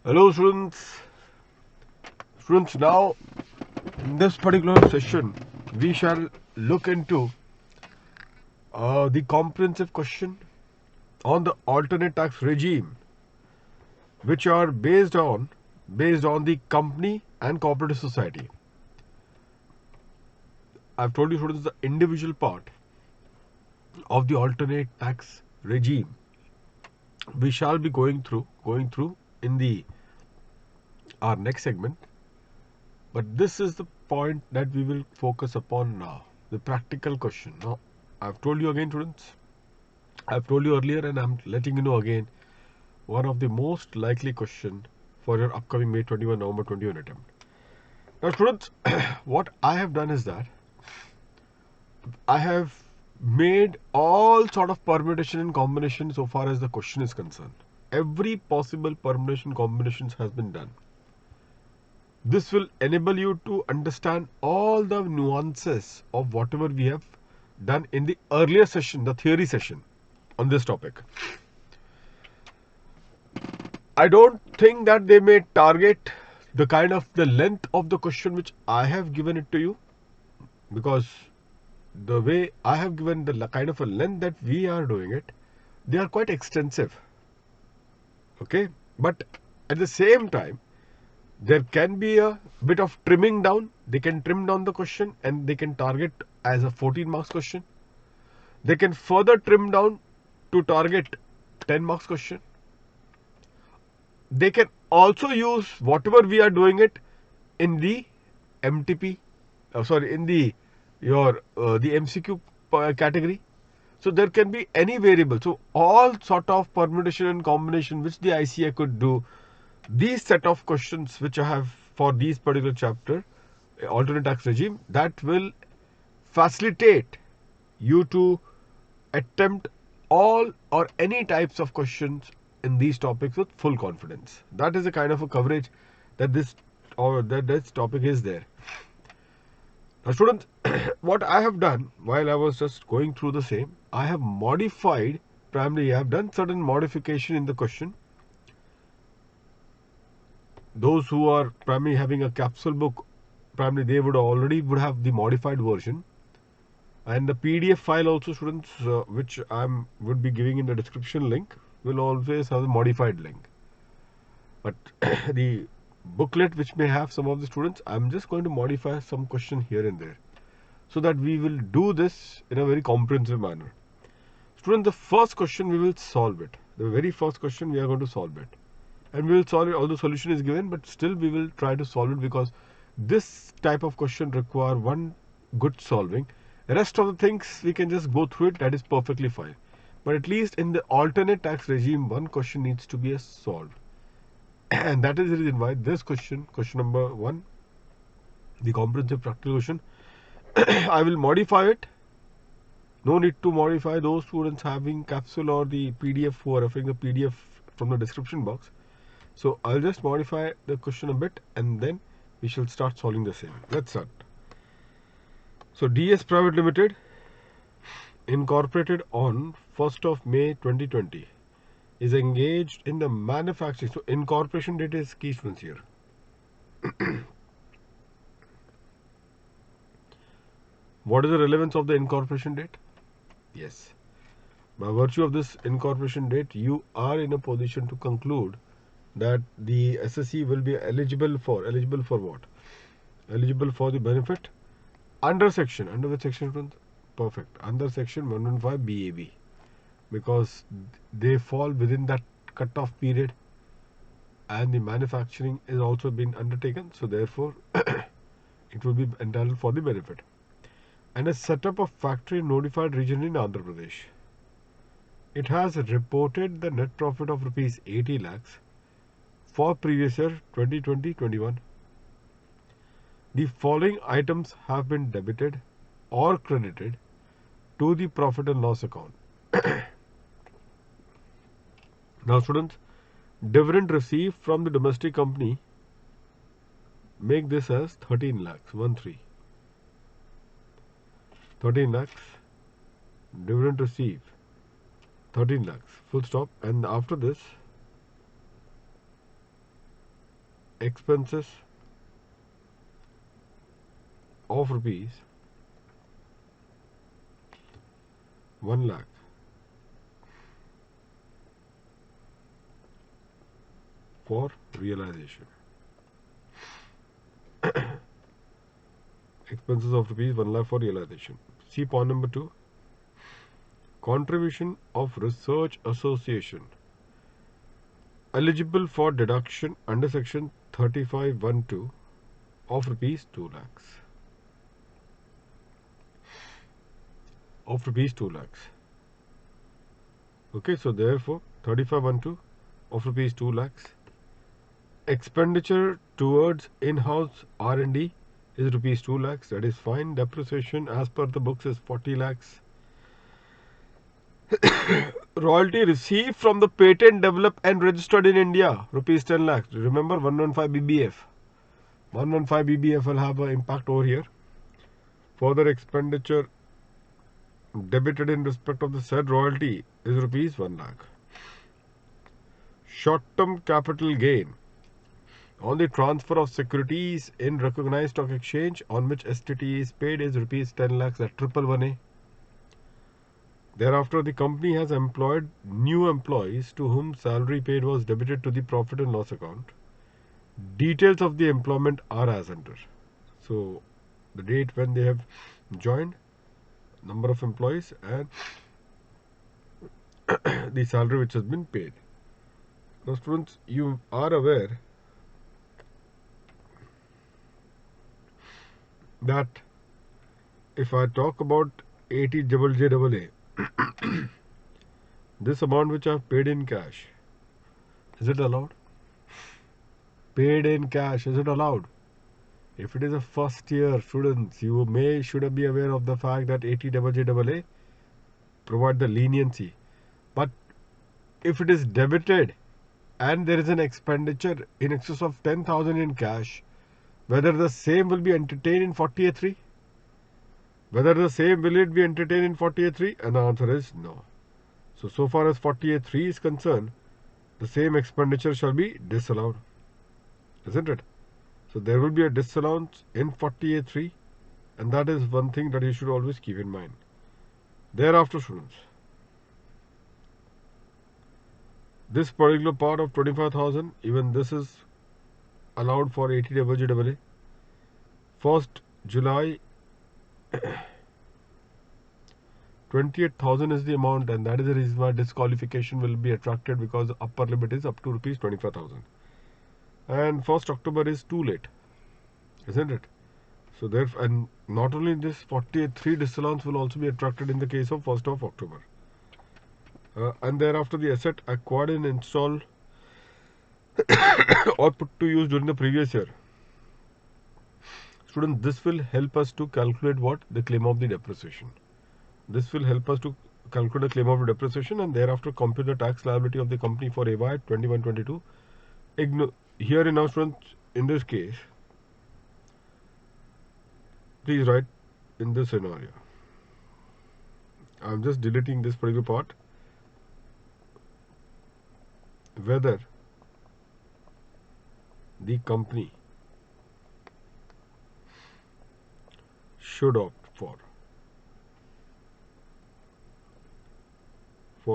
Hello students. Now in this particular session we shall look into the comprehensive question on the alternate tax regime, which are based on the company and cooperative society. I've told you students the individual part of the alternate tax regime we shall be going through in the our next segment. But this is the point that we will focus upon now, the practical question. Now, I've told you again, students, I've told you earlier and I'm letting you know again, one of the most likely question for your upcoming May 21, November 21 attempt. Now, students, what I have done is that I have made all sort of permutation and combination so far as the question is concerned. Every possible permutation combinations has been done. This will enable you to understand all the nuances of whatever we have done in the earlier session, the theory session on this topic. I don't think that they may target the kind of the length of the question which I have given it to you, because the way I have given the kind of a length that we are doing it, they are quite extensive. Okay, but at the same time, there can be a bit of trimming down. They can trim down the question and they can target as a 14 marks question. They can further trim down to target 10 marks question. They can also use whatever we are doing it in the MTP, in the the MCQ category. So there can be any variable. So all sort of permutation and combination which the ICA could do, these set of questions which I have for these particular chapter, alternate tax regime, that will facilitate you to attempt all or any types of questions in these topics with full confidence. That is the kind of a coverage that this topic is there. Now students, what I have done while I was just going through the same, I have modified, primarily I have done certain modification in the question. Those who are primarily having a capsule book, primarily they would have the modified version, and the PDF file also, students, which would be giving in the description link, will always have the modified link. But the booklet which may have some of the students, I'm just going to modify some question here and there, so that we will do this in a very comprehensive manner. Student, the first question we will solve it. The very first question we are going to solve it. And we will solve it, although solution is given, but still we will try to solve it, because this type of question require one good solving. The rest of the things we can just go through it, that is perfectly fine. But at least in the alternate tax regime, one question needs to be solved. And that is the reason why this question number 1, the comprehensive practical question, I will modify it. No need to modify those students having capsule or the PDF who are referring the PDF from the description box. So I'll just modify the question a bit and then we shall start solving the same. Let's start. So DS Private Limited, incorporated on 1st of May 2020, is engaged in the manufacturing. So incorporation date is key, students, here. What is the relevance of the incorporation date? Yes. By virtue of this incorporation date, you are in a position to conclude that the SSE will be eligible for what? Eligible for the benefit under which section? Perfect. Under section 115 BAB, because they fall within that cut-off period and the manufacturing is also been undertaken, so therefore it will be entitled for the benefit. And a setup of factory in notified region in Andhra Pradesh. It has reported the net profit of rupees 80 lakhs for previous year 2020-21. The following items have been debited or credited to the profit and loss account. Now students, dividend received from the domestic company, make this as 13 lakhs, 13 lakhs, dividend received 13 lakhs, full stop. And after this, expenses of rupees 1 lakh for realization. Expenses of rupees 1 lakh for realization. See point number 2. Contribution of research association eligible for deduction under section 35(1)(2) of rupees 2 lakhs. Of rupees 2 lakhs. Okay, so therefore 35(1)(2) of rupees 2 lakhs. Expenditure towards in-house R&D is rupees 2 lakhs. That is fine. Depreciation as per the books is 40 lakhs. Royalty received from the patent developed and registered in India, rupees 10 lakhs. Remember 115 BBF. 115 BBF will have an impact over here. Further expenditure debited in respect of the said royalty is rupees 1 lakh. Short-term capital gain on the transfer of securities in recognized stock exchange on which STT is paid is rupees 10 lakhs at 111A. Thereafter, the company has employed new employees to whom salary paid was debited to the profit and loss account. Details of the employment are as under. So, the date when they have joined, number of employees, and the salary which has been paid. Now, students, you are aware that if I talk about 80JJAA, this amount which I have paid in cash, is it allowed? Paid in cash, is it allowed? If it is a first year students, you should be aware of the fact that 80JJAA provide the leniency. But if it is debited and there is an expenditure in excess of 10,000 in cash, whether the same will be entertained in 40A3? Whether the same will it be entertained in 40A3? And the answer is no. So far as 40A3 is concerned, the same expenditure shall be disallowed. Isn't it? So there will be a disallowance in 40A3, and that is one thing that you should always keep in mind. Thereafter, students, this particular part of 25,000, even this is allowed for 80JJAA. 1st July, 28,000 is the amount, and that is the reason why disqualification will be attracted, because the upper limit is up to rupees 25,000. And 1st October is too late, isn't it? So therefore, and not only this, 40A3 disallowance will also be attracted in the case of 1st of October. And thereafter, the asset acquired and installed or put to use during the previous year. Students, this will help us to calculate what? The claim of the depreciation. This will help us to calculate the claim of the depreciation and thereafter compute the tax liability of the company for AY 21-22. Here in our students, in this case, please write in this scenario. I am just deleting this particular part. Whether the company should opt for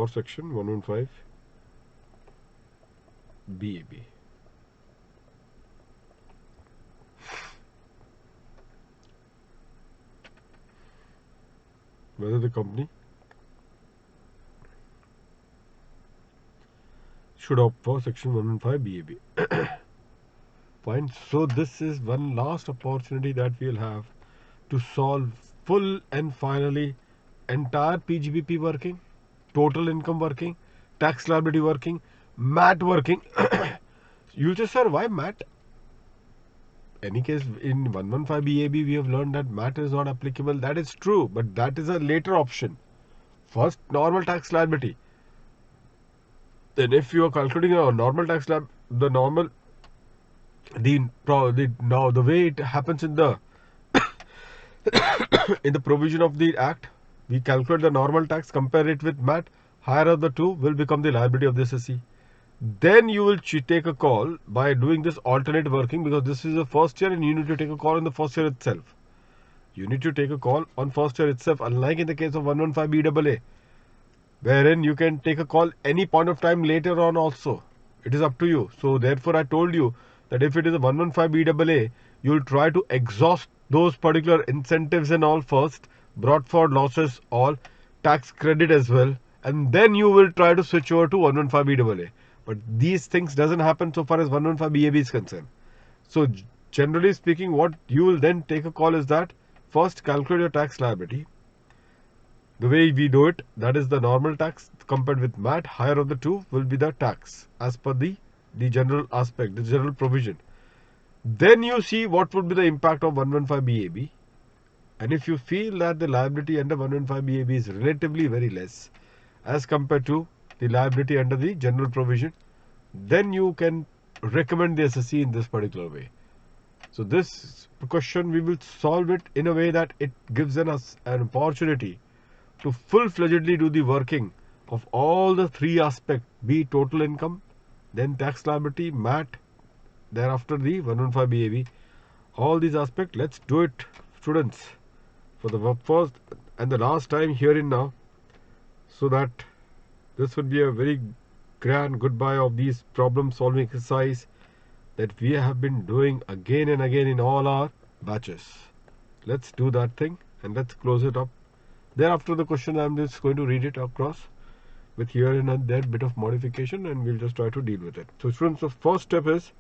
section 115 BAB. Whether the company should opt for section 115 BAB. Fine. So this is one last opportunity that we'll have to solve full and finally entire PGBP working, total income working, tax liability working, MAT working. You say, sir, why MAT? Any case, in 115 BAB we have learned that MAT is not applicable. That is true, but that is a later option. First, normal tax liability. Then if you are calculating a normal tax slab, the way it happens in the in the provision of the act, we calculate the normal tax, compare it with MAT, higher of the two will become the liability of the SSC. Then you will take a call by doing this alternate working, because this is the first year and you need to take a call in the first year itself. You need to take a call on first year itself, unlike in the case of 115BAA, wherein you can take a call any point of time later on also. It is up to you. So therefore I told you that if it is a 115BAA, you will try to exhaust those particular incentives and all first, brought forward losses, all tax credit as well, and then you will try to switch over to 115BAA. But these things doesn't happen so far as 115BAB is concerned. So generally speaking, what you will then take a call is that first calculate your tax liability. The way we do it, that is the normal tax compared with MAT. Higher of the two will be the tax as per the general aspect, the general provision. Then you see what would be the impact of 115BAB. And if you feel that the liability under 115BAB is relatively very less as compared to the liability under the general provision, then you can recommend the SSC in this particular way. So this question, we will solve it in a way that it gives us an opportunity to full-fledgedly do the working of all the three aspects, be total income, then tax liability, MAT, thereafter the 115BAB. All these aspects, let's do it, students, for the first and the last time here in now, so that this would be a very grand goodbye of these problem solving exercise that we have been doing again and again in all our batches. Let's do that thing and let's close it up. Thereafter the question, I'm just going to read it across with here and there bit of modification, and we'll just try to deal with it. So students, the first step is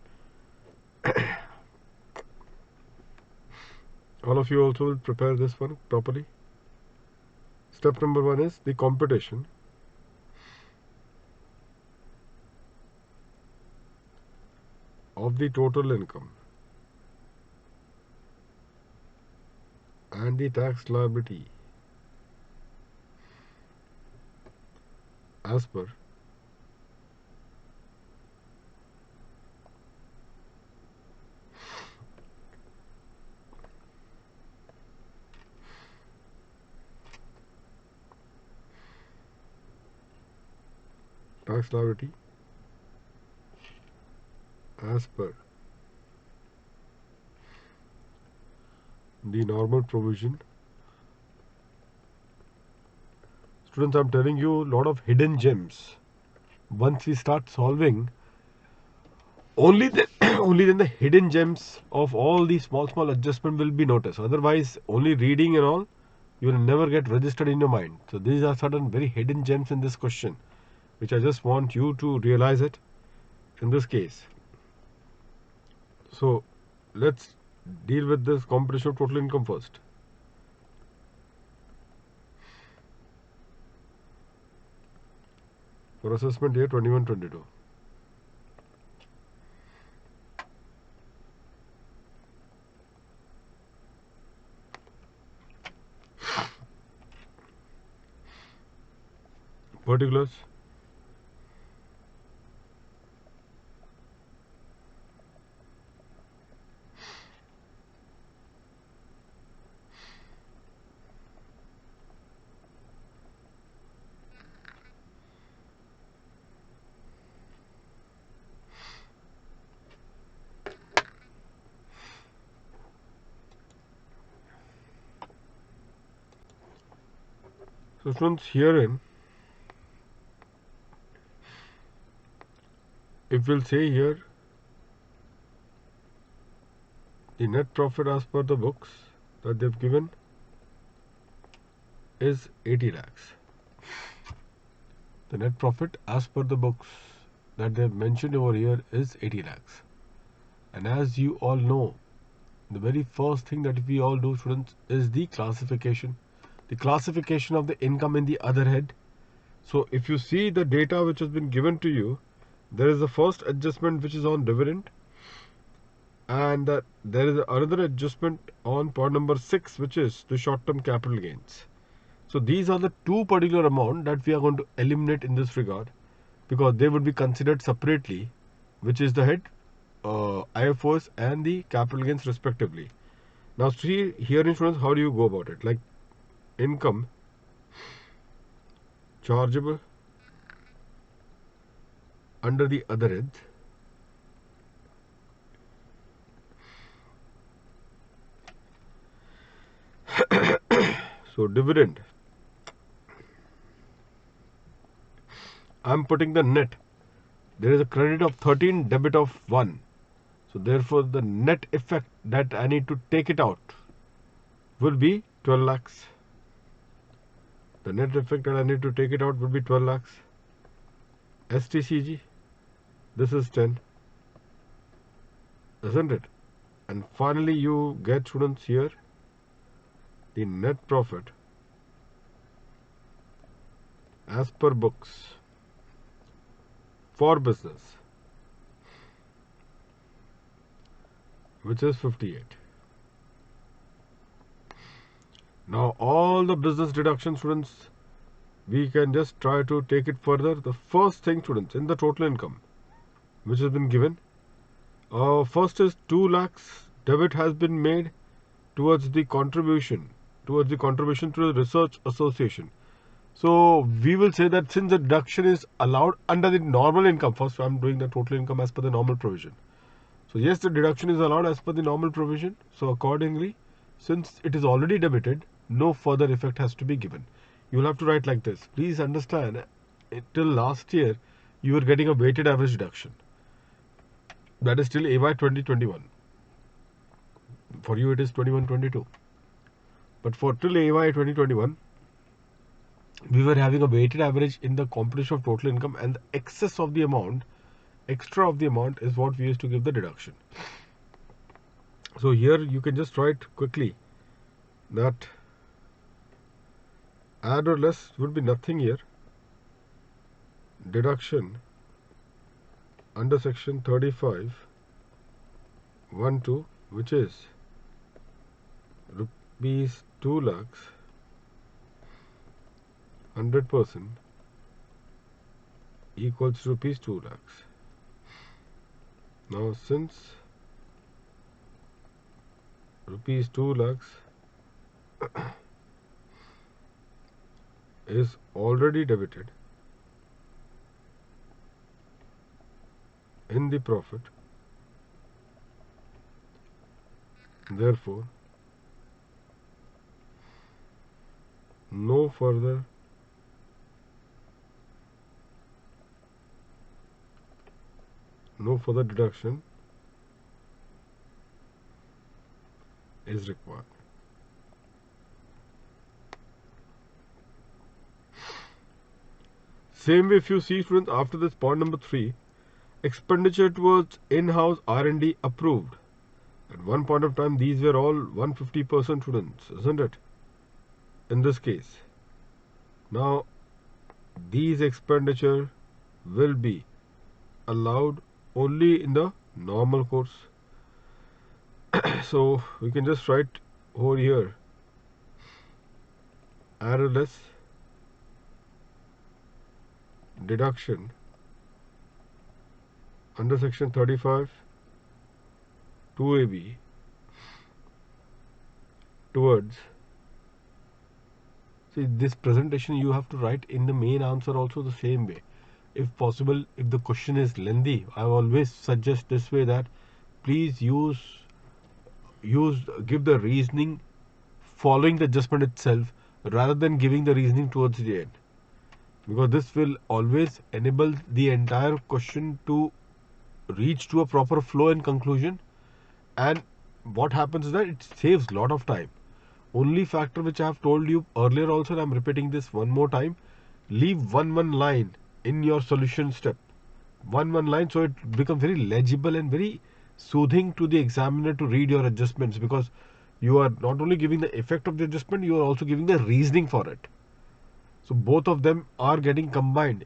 all of you also will prepare this one properly. Step number 1 is the computation of the total income and the tax liability as per tax liability as per the normal provision. Students, I'm telling you a lot of hidden gems. Once we start solving, only then, only then the hidden gems of all these small adjustments will be noticed. Otherwise, only reading and all, you will never get registered in your mind. So these are certain very hidden gems in this question, which I just want you to realize it in this case. So let's deal with this computation of total income first. For assessment year 21-22. Particulars. So students, herein, if we'll say here the net profit as per the books that they've given is 80 lakhs. The net profit as per the books that they've mentioned over here is 80 lakhs. And as you all know, the very first thing that we all do, students, is the classification. The classification of the income in the other head. So if you see the data which has been given to you, there is the first adjustment which is on dividend, and there is another adjustment on point number 6, which is the short-term capital gains. So these are the two particular amount that we are going to eliminate in this regard, because they would be considered separately, which is the head IFOs and the capital gains respectively. Now see here in students, how do you go about it? Like income chargeable under the other head. So dividend, I'm putting the net. There is a credit of 13, debit of 1. So therefore the net effect that I need to take it out will be 12 lakhs. The net effect that I need to take it out will be 12 lakhs. STCG, this is 10, isn't it? And finally you get, students, here the net profit as per books for business, which is 58. Now all the business deductions, students, we can just try to take it further. The first thing, students, in the total income which has been given, first is 2 lakhs debit has been made towards the contribution to the research association. So we will say that since the deduction is allowed under the normal income, first I'm doing the total income as per the normal provision. So yes, the deduction is allowed as per the normal provision. So accordingly, since it is already debited, no further effect has to be given. You will have to write like this. Please understand, till last year, you were getting a weighted average deduction. That is till AY 2021. For you, it is 21-22. But for till AY 2021, we were having a weighted average in the computation of total income, and the excess of the amount, extra of the amount, is what we used to give the deduction. So here you can just write quickly that add or less would be nothing here. Deduction under section 35(1)(2), which is rupees 2 lakhs, 100% equals to rupees 2 lakhs. Now since rupees 2 lakhs is already debited in the profit, therefore no further deduction is required. Same way, if you see, students, after this point number 3, expenditure towards in-house R&D approved. At one point of time, these were all 150% students, isn't it? In this case, now these expenditure will be allowed only in the normal course. So we can just write over here errorless deduction under section 35 2AB towards, see, this presentation you have to write in the main answer also the same way. If possible, if the question is lengthy, I always suggest this way, that please give the reasoning following the adjustment itself rather than giving the reasoning towards the end, because this will always enable the entire question to reach to a proper flow and conclusion. And what happens is that it saves a lot of time. Only factor which I have told you earlier also, and I'm repeating this one more time, leave one line in your solution step, one line, so it becomes very legible and very soothing to the examiner to read your adjustments, because you are not only giving the effect of the adjustment, you are also giving the reasoning for it. So both of them are getting combined,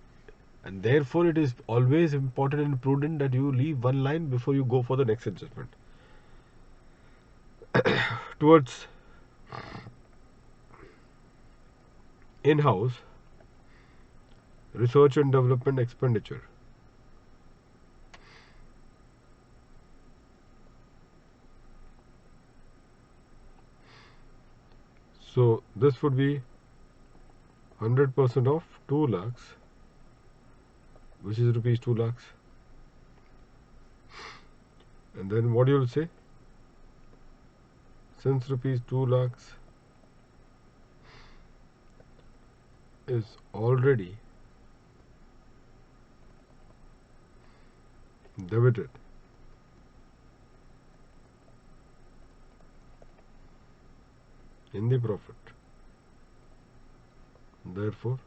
and therefore it is always important and prudent that you leave one line before you go for the next adjustment. Towards in-house research and development expenditure. So this would be 100% of 2 lakhs which is rupees 2 lakhs. And then what you will say? Since rupees 2 lakhs is already debited in the profit, therefore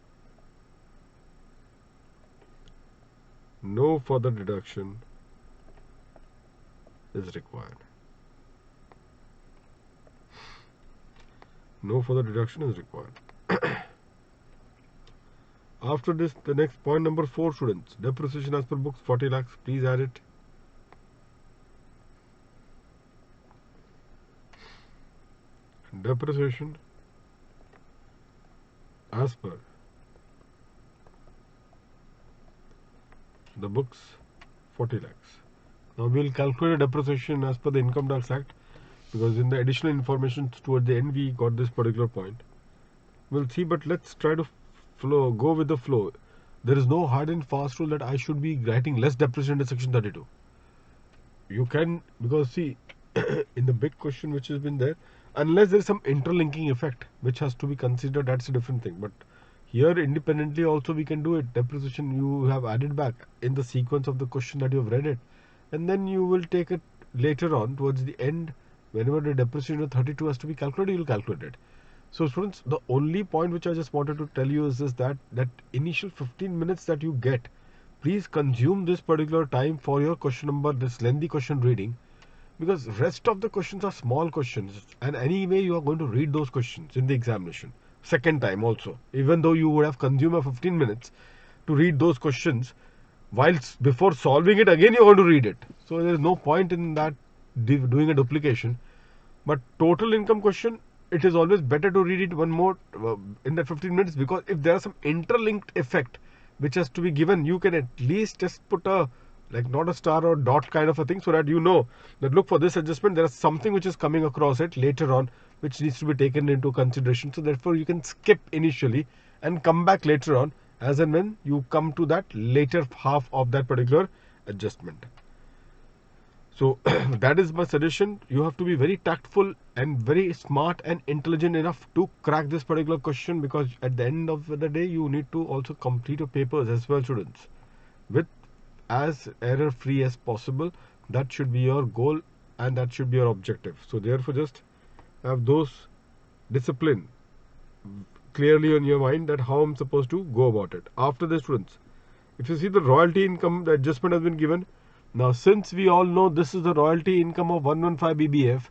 no further deduction is required. No further deduction is required. After this, the next point number 4, students. Depreciation as per books 40 lakhs. Please add it. Depreciation as per the books 40 lakhs. Now we will calculate the depreciation as per the Income Tax Act, because in the additional information towards the end we got this particular point. We'll see, but let's try to go with the flow. There is no hard and fast rule that I should be writing less depreciation in section 32. You can, because see, in the big question which has been there, unless there is some interlinking effect which has to be considered, that's a different thing. But here independently also we can do it. Depreciation you have added back in the sequence of the question that you have read it, and then you will take it later on towards the end. Whenever the depreciation of 32 has to be calculated, you will calculate it. So students, the only point which I just wanted to tell you is this, that initial 15 minutes that you get, please consume this particular time for your question number, this lengthy question reading, because rest of the questions are small questions, and anyway you are going to read those questions in the examination second time also, even though you would have consumed a 15 minutes to read those questions. Whilst before solving it again you are going to read it, so there is no point in that doing a duplication. But total income question, it is always better to read it one more in that 15 minutes, because if there are some interlinked effect which has to be given, you can at least just put a, like, not a star or dot kind of a thing, so that you know that look, for this adjustment there is something which is coming across it later on which needs to be taken into consideration. So therefore you can skip initially and come back later on as and when you come to that later half of that particular adjustment. So that is my suggestion. You have to be very tactful and very smart and intelligent enough to crack this particular question, because at the end of the day you need to also complete your papers as well, students, with as error free as possible. That should be your goal and that should be your objective. So therefore just have those discipline clearly on your mind, that how I'm supposed to go about it. After this, students, if you see the royalty income, the adjustment has been given. Now since we all know this is the royalty income of 115 BBF,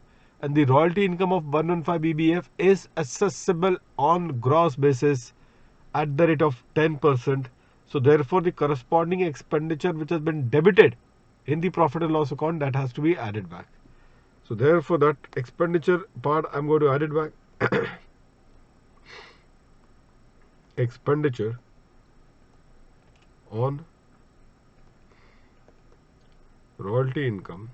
and the royalty income of 115 BBF is assessable on gross basis at the rate of 10%. So therefore the corresponding expenditure which has been debited in the profit and loss account, that has to be added back. So therefore that expenditure part I'm going to add it back. Expenditure on royalty income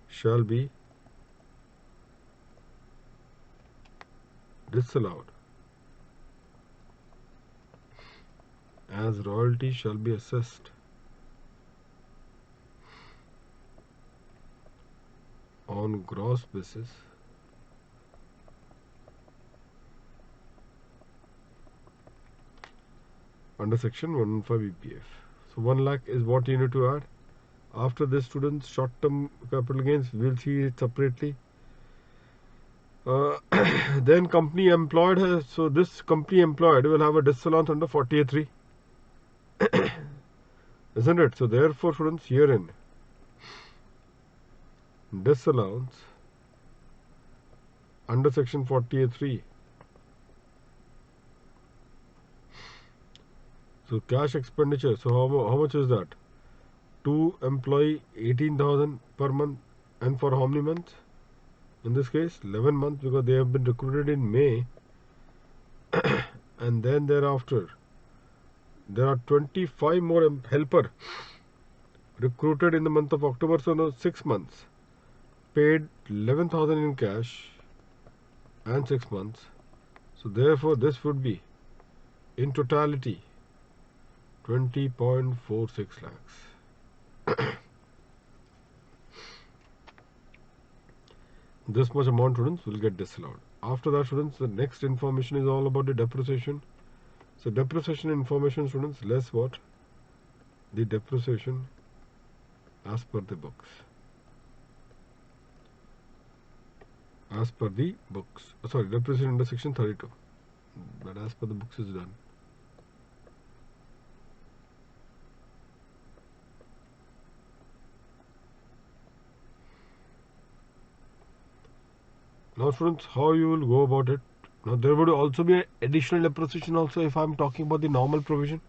shall be disallowed, as royalty shall be assessed on gross basis under section 115 BPF. So 1 lakh is what you need to add. After this, students, short term capital gains, we'll see it separately. Then company employed has, so this company employed will have a disallowance under 48(3), isn't it? So therefore, students, herein disallowance under section 48(3). So cash expenditure, so how much is that? To employee 18,000 per month, and for how many months? In this case 11 months, because they have been recruited in May and then thereafter there are 25 more helper recruited in the month of October. So now 6 months, paid 11,000 in cash and 6 months. So therefore this would be in totality 20.46 lakhs. This much amount, students, will get disallowed. After that, students, the next information is all about the depreciation. So depreciation information, students, less what? The depreciation as per the books. As per the books. Sorry, depreciation under section 32. But as per the books is done. Now, students, how you will go about it? Now, there would also be additional depreciation also if I am talking about the normal provision.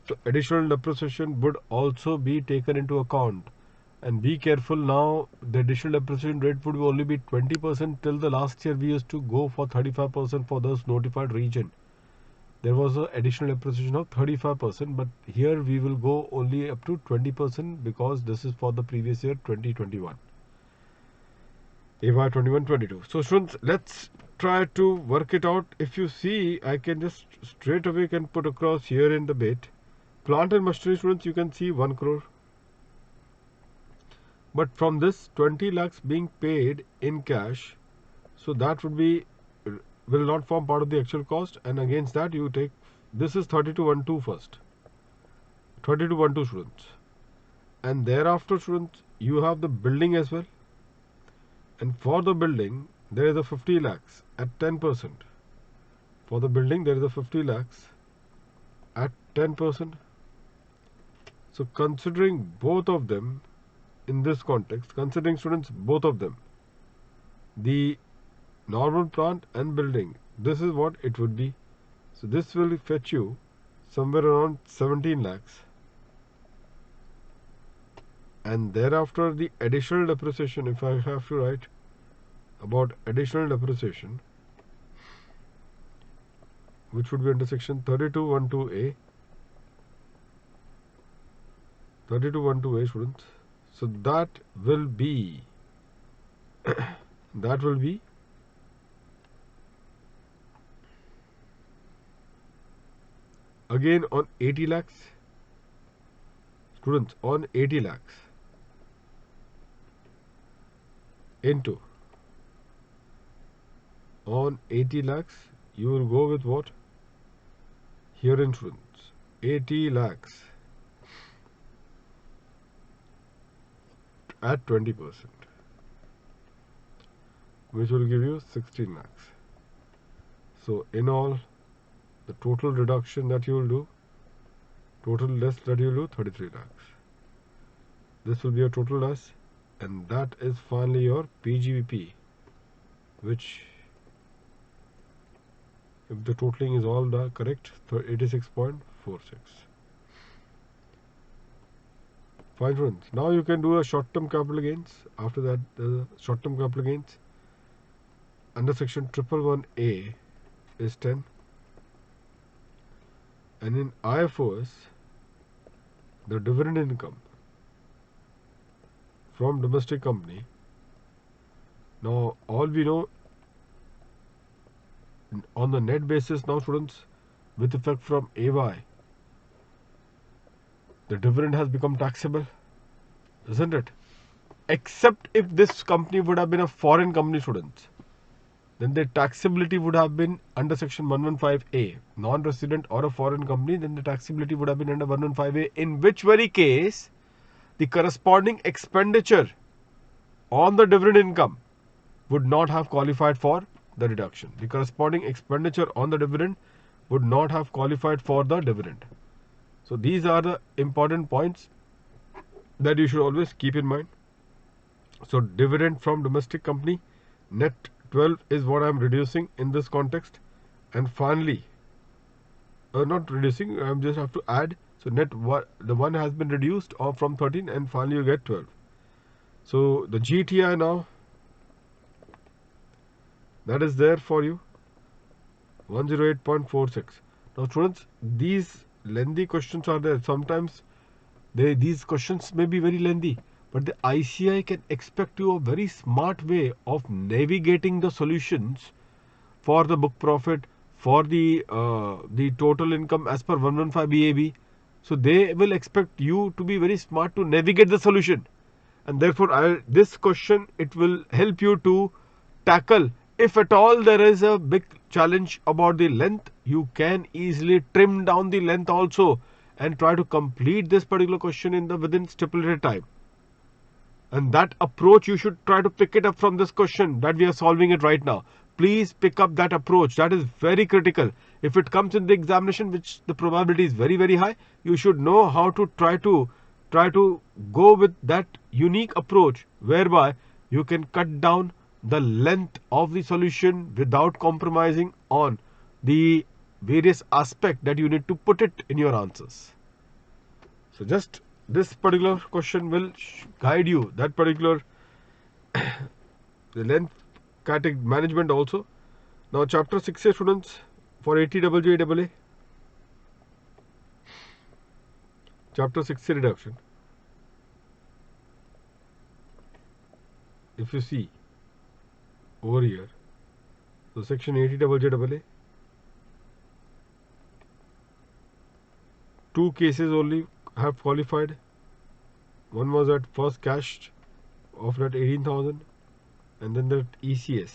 So, additional depreciation would also be taken into account. And be careful now, the additional depreciation rate would only be 20%. Till the last year we used to go for 35% for those notified region. There was an additional depreciation of 35%, but here we will go only up to 20% because this is for the previous year 2021. AY 21-22. So students, let's try to work it out. If you see, I can just straight away can put across here in the bit. Plant and machinery, students, you can see 1 crore. But from this 20 lakhs being paid in cash, so that would be will not form part of the actual cost, and against that you take, this is 3212 first. 3212, students. And thereafter, students, you have the building as well. And for the building, there is a 50 lakhs at 10%. For the building, there is a 50 lakhs at 10%. So considering both of them in this context, considering, students, both of them, the normal plant and building, this is what it would be. So this will fetch you somewhere around 17 lakhs. And thereafter the additional depreciation, if I have to write about additional depreciation, which would be under section 3212A. 3212A, students. So that will be that will be again on 80 lakhs. Students, on 80 lakhs into on 80 lakhs, you will go with what? Here in, students, 80 lakhs at 20%, which will give you 16 lakhs. So in all, the total reduction that you will do, total less that you will do, 33 lakhs. This will be your total less, and that is finally your PGBP, which, if the totaling is all correct, 86.46. Fine, friends. Now you can do a short-term capital gains. After that, the short-term capital gains under section 111A is 10. And in IFOS, the dividend income from domestic company. Now, all we know, on the net basis now, students, with effect from AY, the dividend has become taxable, isn't it? Except if this company would have been a foreign company, students, then the taxability would have been under section 115A. Non-resident or a foreign company, then the taxability would have been under 115A, in which very case the corresponding expenditure on the dividend income would not have qualified for the deduction. The corresponding expenditure on the dividend would not have qualified for the dividend. So these are the important points that you should always keep in mind. So dividend from domestic company, net 12 is what I am reducing in this context. And finally, not reducing, I just have to add. So net the one has been reduced from 13, and finally you get 12. So the GTI now, that is there for you, 108.46. Now students, these lengthy questions are there. Sometimes these questions may be very lengthy, but the ICI can expect you a very smart way of navigating the solutions for the book profit, for the total income as per 115 BAB, So they will expect you to be very smart to navigate the solution. And therefore, this question, it will help you to tackle. If at all there is a big challenge about the length, you can easily trim down the length also and try to complete this particular question in the within stipulated time. And that approach, you should try to pick it up from this question that we are solving it right now. Please pick up that approach. That is very critical. If it comes in the examination, which the probability is very, very high, you should know how to try to go with that unique approach whereby you can cut down the length of the solution without compromising on the various aspect that you need to put it in your answers. So just this particular question will guide you that particular the length category management also. Now chapter 6A students for 80JJAA. Chapter 6A reduction. If you see over here, so section 80JJAA, two cases only have qualified. One was at first cash of that 18,000 and then that ECS.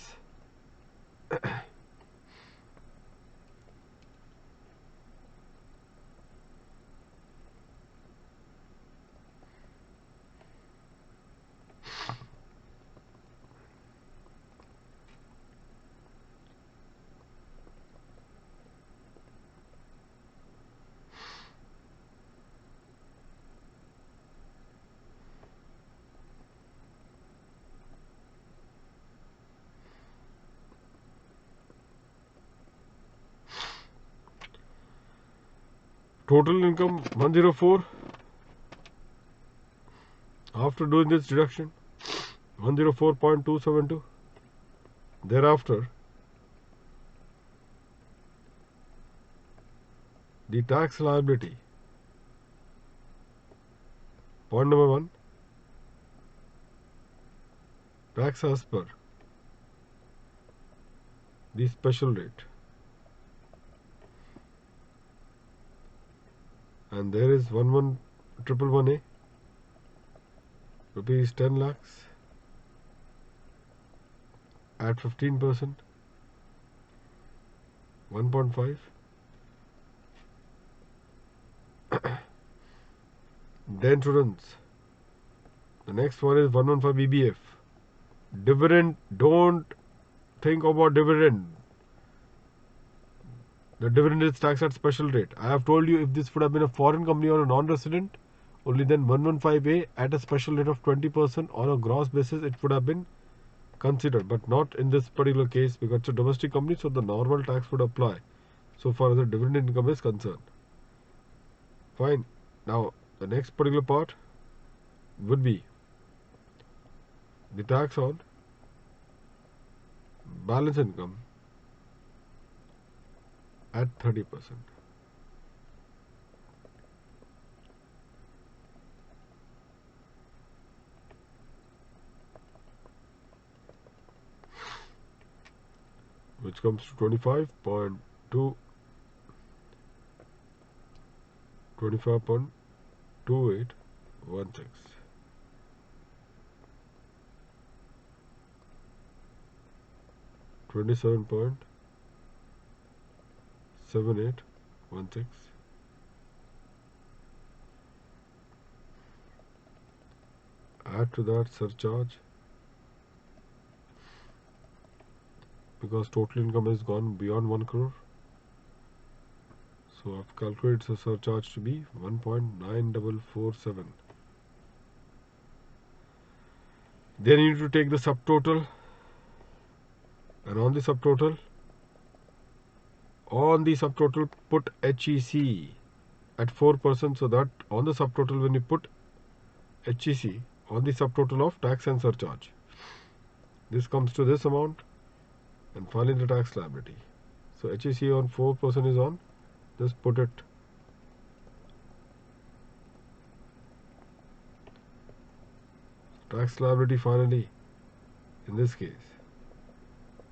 Total income 104. After doing this deduction, 104.272. Thereafter, the tax liability. Point number 1. Tax as per the special rate. And there is 11111A, rupees 10 lakhs at 15%, 1.5. Then students, the next one is 115 BBF. Dividend, don't think about dividend. The dividend is taxed at special rate. I have told you if this would have been a foreign company or a non-resident, only then 115A at a special rate of 20% on a gross basis it would have been considered, but not in this particular case because it's a domestic company, so the normal tax would apply so far as the dividend income is concerned. Fine. Now the next particular part would be the tax on balance income at 30%. Which comes to 25.2 25.2816. $27.7816. Add to that surcharge because total income has gone beyond 1 crore. So I've calculated the surcharge to be 1.9447. Then you need to take the subtotal, and on the subtotal put HEC at 4%, so that on the subtotal when you put HEC on the subtotal of tax and surcharge, this comes to this amount, and finally the tax liability. So HEC on 4% is on, just put it. Tax liability finally, in this case,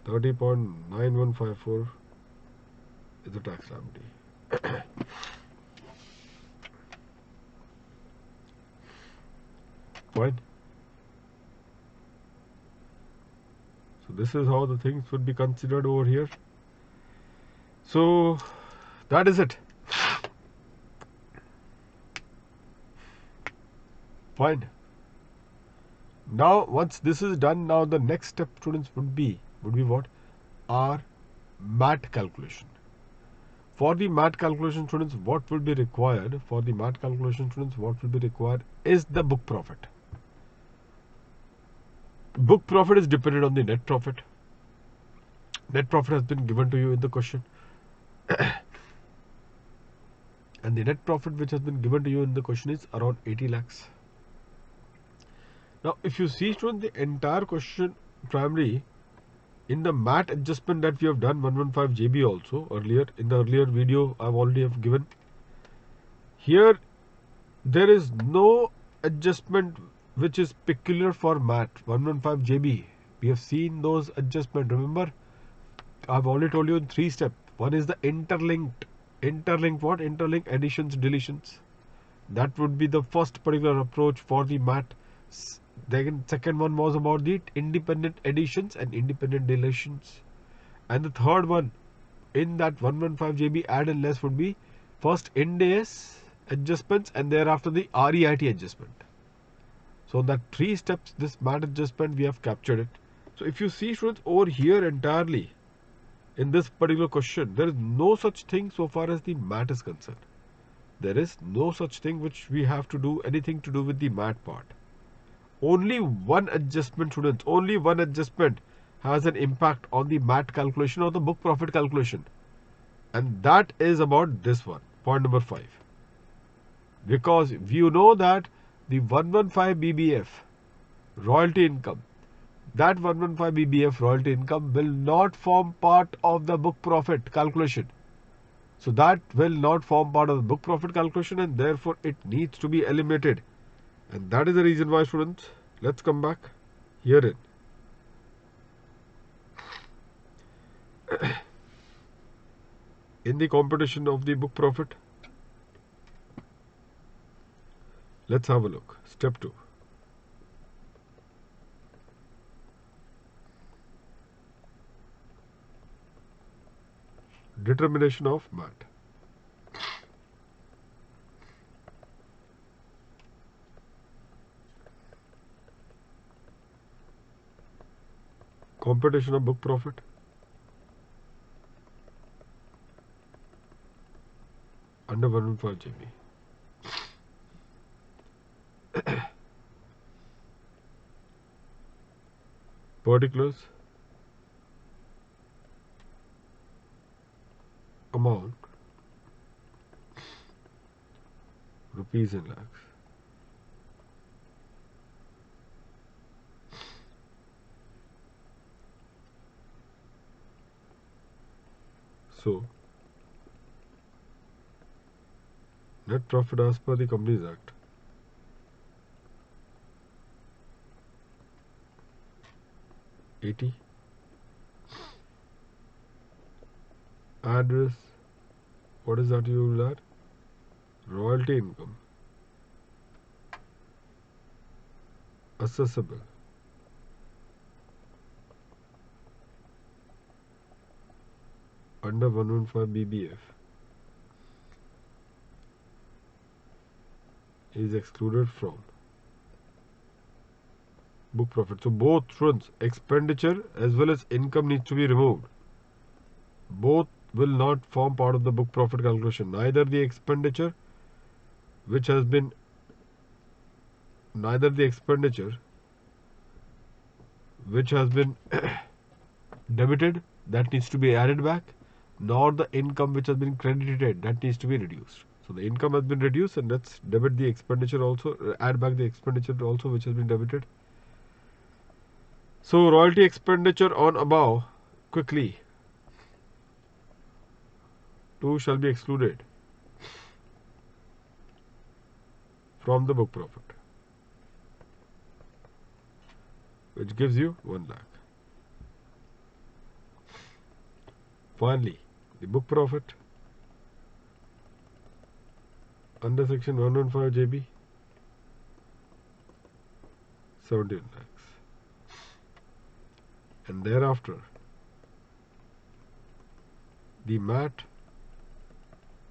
30.9154 is the tax liability. Fine. So this is how the things would be considered over here. So that is it. Fine. Now once this is done, now the next step, students, would be what? Our MAT calculation. For the MAT calculation, students, what will be required? For the MAT calculation, students, what will be required is the book profit. Book profit is dependent on the net profit. Net profit has been given to you in the question. And the net profit which has been given to you in the question is around 80 lakhs. Now, if you see, students, the entire question primarily in the MAT adjustment that we have done 115 JB also earlier, in the earlier video I've already have given. Here there is no adjustment which is peculiar for MAT 115 JB. We have seen those adjustments. Remember, I've already told you in 3 steps. One is the interlinked what? Interlinked additions, deletions. That would be the first particular approach for the MAT. The second one was about the independent additions and independent deletions. And the third one in that 115 JB add and less would be first Ind AS adjustments and thereafter the REIT adjustment. So that 3 steps, this MAT adjustment, we have captured it. So if you see, students, over here entirely in this particular question, there is no such thing so far as the MAT is concerned. There is no such thing which we have to do anything to do with the MAT part. Only one adjustment, students, only one adjustment has an impact on the MAT calculation or the book profit calculation. And that is about this one, point number 5. Because you know that the 115 BBF royalty income, that 115 BBF royalty income will not form part of the book profit calculation. So that will not form part of the book profit calculation and therefore it needs to be eliminated. And that is the reason why, students, let's come back herein. In the computation of the book profit, let's have a look. Step 2. Determination of MAT. Computation of book profit. Under 115 JB. Particulars. Amount. Rupees in lakhs. So, net profit as per the Companies Act. Address, what is that you will add? Royalty income. Assessable. Under 115 BBF is excluded from book profit. So both, students, expenditure as well as income needs to be removed. Both will not form part of the book profit calculation. Neither the expenditure which has been debited, that needs to be added back, nor the income which has been credited, that needs to be reduced. So the income has been reduced and let's debit the expenditure also, add back the expenditure also which has been debited. So royalty expenditure on above, quickly, 2 shall be excluded from the book profit, which gives you 1 lakh. Finally, the book profit under section 115 JB 17 lakhs. And thereafter, the MAT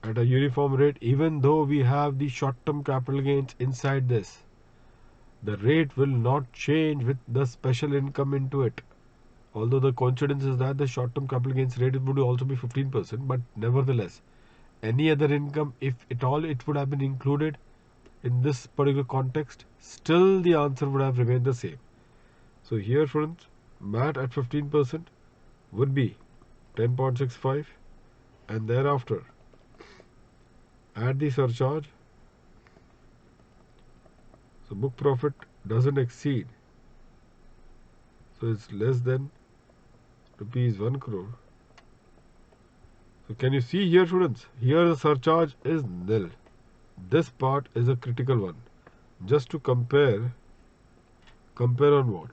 at a uniform rate, even though we have the short-term capital gains inside this, the rate will not change with the special income into it. Although the coincidence is that the short-term capital gains rate would also be 15%, but nevertheless, any other income, if at all it would have been included in this particular context, still the answer would have remained the same. So here, friends, MAT at 15% would be 10.65, and thereafter add the surcharge. So book profit doesn't exceed, so it's less than rupees 1 crore. So can you see here, students? Here the surcharge is nil. This part is a critical one. Just to compare on what?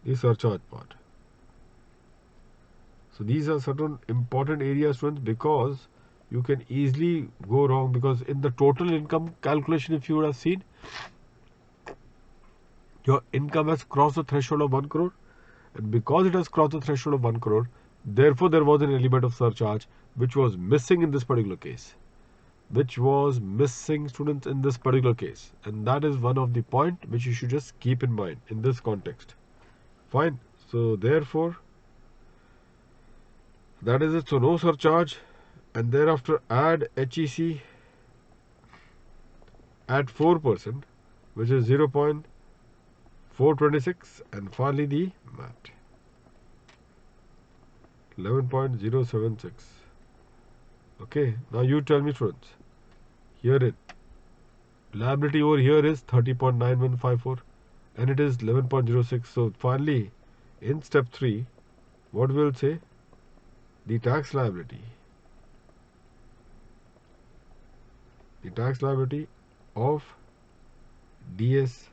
The surcharge part. So these are certain important areas, students, because you can easily go wrong, because in the total income calculation, if you would have seen, your income has crossed the threshold of 1 crore, and because it has crossed the threshold of 1 crore, therefore there was an element of surcharge which was missing in this particular case. Students, in this particular case, and that is one of the point which you should just keep in mind in this context. Fine. So therefore, that is it. So no surcharge, and thereafter add HEC at 4%, which is 0.426, and finally the MAT 11.076. Okay, now you tell me, students, herein liability over here is 30.9154 and it is 11.06. So finally, in step 3, what we will say? The tax liability. The tax liability of DS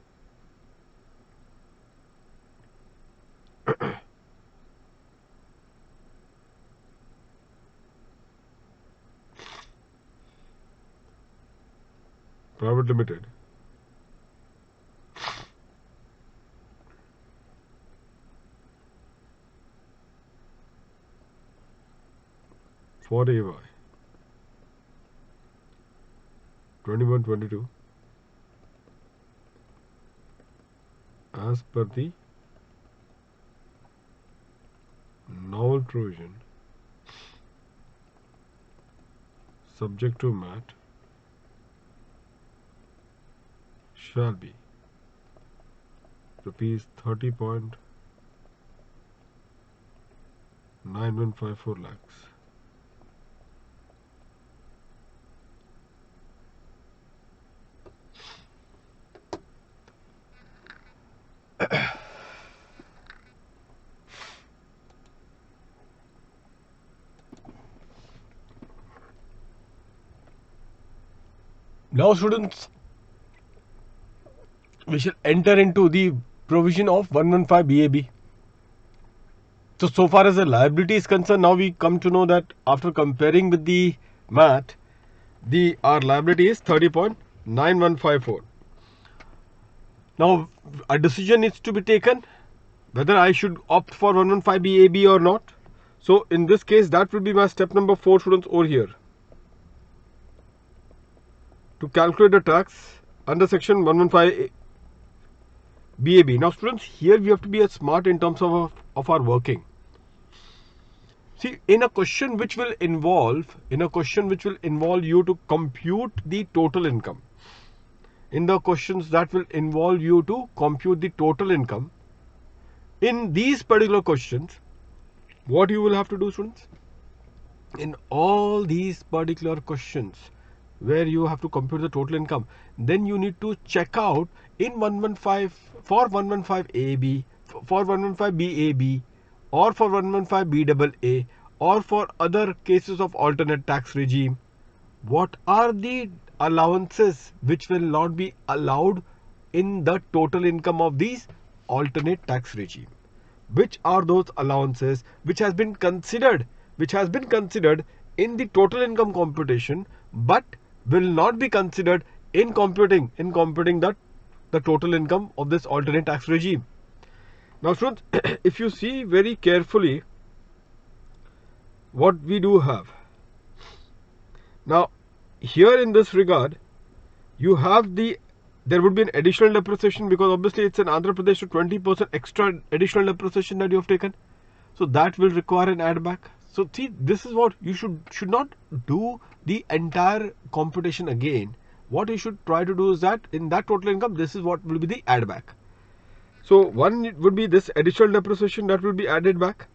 Private Limited for AY 21-22 as per the novel provision subject to MAT shall be rupees 30.9154 lakhs. Now, students, we shall enter into the provision of 115 BAB. So far as the liability is concerned, now we come to know that after comparing with the MAT, our liability is 30.9154. Now, a decision needs to be taken whether I should opt for 115 BAB or not. So in this case, that will be my step number 4, students, over here. To calculate the tax under section 115 BAB. Now, students, here we have to be smart in terms of our working. See, in a question which will involve you to compute the total income. In the questions that will involve you to compute the total income, in these particular questions, what you will have to do, students? In all these particular questions where you have to compute the total income, then you need to check out in 115 for 115 AB, for 115 BAB, or for 115 BAA, or for other cases of alternate tax regime, what are the allowances which will not be allowed in the total income of these alternate tax regime? Which are those allowances which has been considered in the total income computation, but will not be considered in computing the total income of this alternate tax regime. Now students, if you see very carefully what we do have. Now here in this regard, you have there would be an additional depreciation, because obviously it's an Andhra Pradesh, so 20% extra additional depreciation that you have taken. So that will require an add back. So see, this is what you should not do the entire computation again. What you should try to do is that in that total income, this is what will be the add back. So one would be this additional depreciation that will be added back.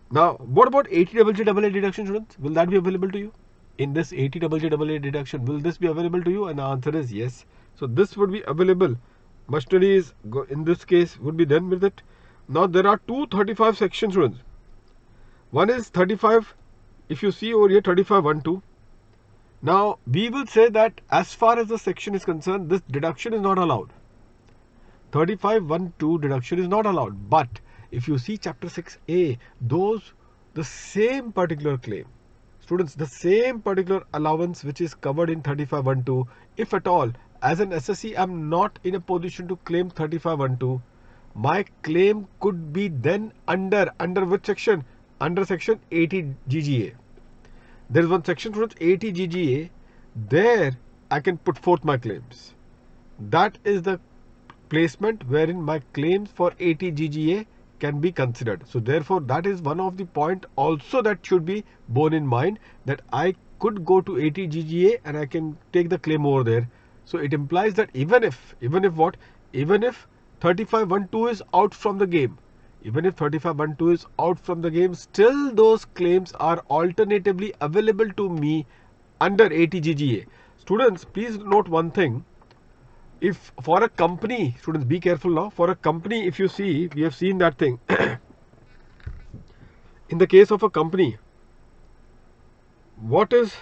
Now what about 80JJAA deduction, students? Will that be available to you? In this 80JJAA deduction, will this be available to you? And the answer is yes. So this would be available. Machineries in this case would be done with it. Now there are 235 sections, students. One is 35, if you see over here, 35(1)(2). Now we will say that as far as the section is concerned, this deduction is not allowed. 35(1)(2) deduction is not allowed. But if you see chapter 6A, the same particular claim, students, the same particular allowance which is covered in 35(1)(2), if at all, as an SSC, I am not in a position to claim 35(1)(2), my claim could be then under which section? Under section 80JJAA. There is one section, students, 80JJAA. There I can put forth my claims. That is the placement wherein my claims for 80JJAA can be considered. So therefore, that is one of the point also that should be borne in mind, that I could go to 80JJAA and I can take the claim over there. So it implies that even if 35(1)(2) is out from the game, still those claims are alternatively available to me under 80JJAA. Students, please note one thing. If for a company, students, be careful now, for a company, if you see, we have seen that thing. In the case of a company, what is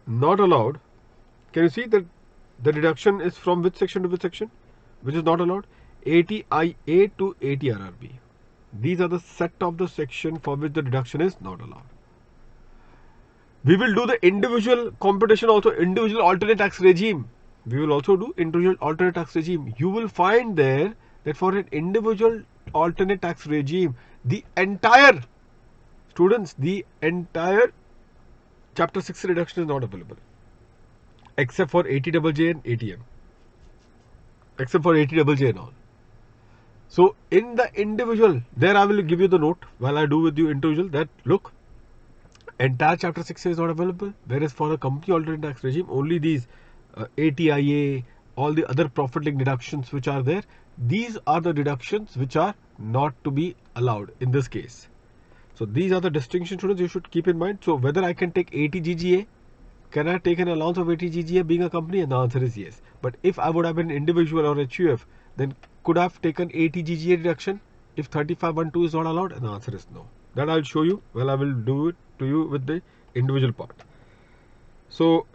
not allowed? Can you see that the deduction is from which section to which section? Which is not allowed? 80IA to 80RRB. These are the set of the section for which the deduction is not allowed. We will do the individual computation also, individual alternate tax regime. We will also do individual alternate tax regime. You will find there that for an individual alternate tax regime, the entire, students, the entire chapter 6 reduction is not available, except for 80JJ and ATM, except for 80JJ and all. So in the individual, there I will give you the note while I do with you individual, that look, entire chapter 6 is not available, whereas for the company alternate tax regime, only these ATIA, all the other profit link deductions which are there, these are the deductions which are not to be allowed in this case. So these are the distinctions, students, you should keep in mind. So whether I can take 80JJAA, can I take an allowance of 80JJAA being a company? And the answer is yes. But if I would have been individual or HUF, then could I have taken 80JJAA deduction if 35(1)(2) is not allowed? And the answer is no. That I will show you. Well, I will do it to you with the individual part. So,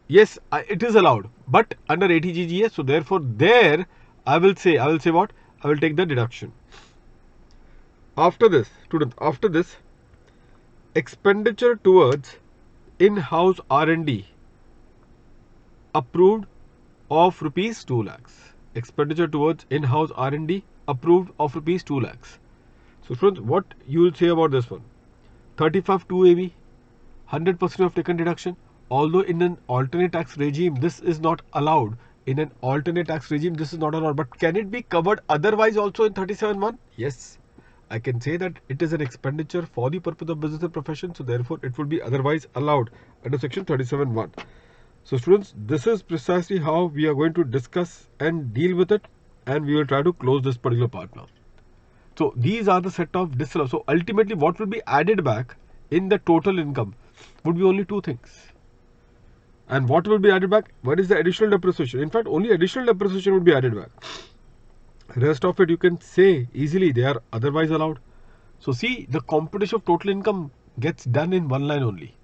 yes, it is allowed, but under 80JJAA. So therefore, there I will say what? I will take the deduction. After this, students, after this, expenditure towards in-house R&D approved of rupees 2 lakhs. Expenditure towards in-house R&D approved of rupees 2 lakhs. So students, what you will say about this one? 35(2)(ab), 100% of taken deduction. Although in an alternate tax regime, this is not allowed. In an alternate tax regime, this is not allowed. But can it be covered otherwise also in 37(1)? Yes. I can say that it is an expenditure for the purpose of business and profession. So therefore, it will be otherwise allowed under section 37(1). So students, this is precisely how we are going to discuss and deal with it. And we will try to close this particular part now. So these are the set of disallowed. So ultimately, what will be added back in the total income would be only two things. And what will be added back? What is the additional depreciation? In fact, only additional depreciation would be added back. Rest of it you can say easily they are otherwise allowed. So see, the computation of total income gets done in one line only.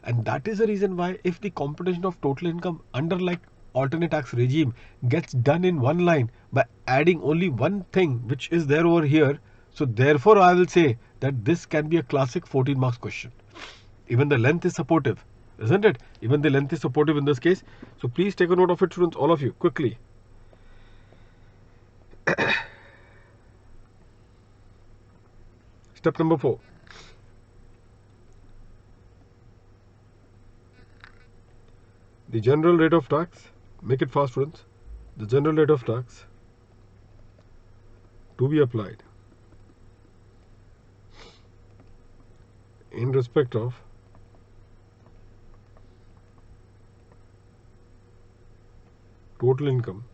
And that is the reason why if the computation of total income under like alternate tax regime gets done in one line by adding only one thing which is there over here. So therefore I will say that this can be a classic 14 marks question. Even the length is supportive, isn't it? Even the length is supportive in this case. So please take a note of it, students, all of you, quickly. Step number 4. The general rate of tax, make it fast, students. The general rate of tax to be applied in respect of total income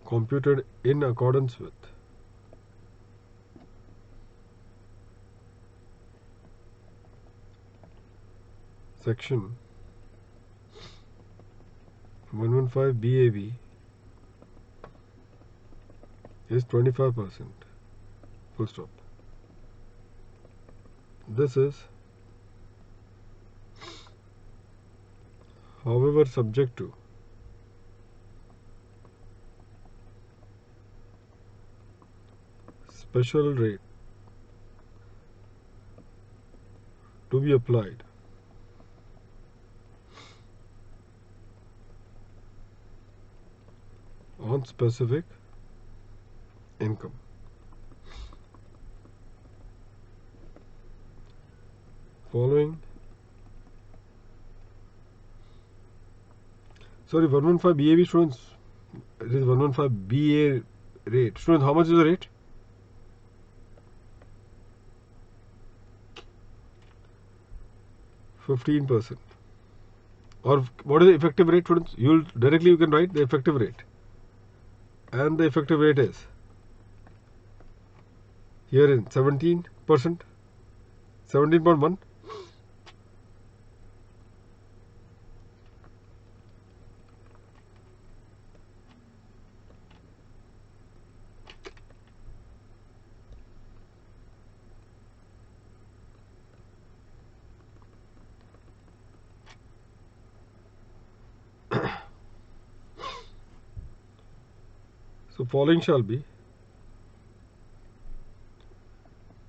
computed in accordance with section 115 BAB is 25%. Full stop. This is, however, subject to special rate to be applied on specific income. Following, sorry, 115 BAB, students, it is 115 BA rate. Students, how much is the rate? %15. Or what is the effective rate, students? You can write the effective rate, and the effective rate is here in 17%, 17.1. So following shall be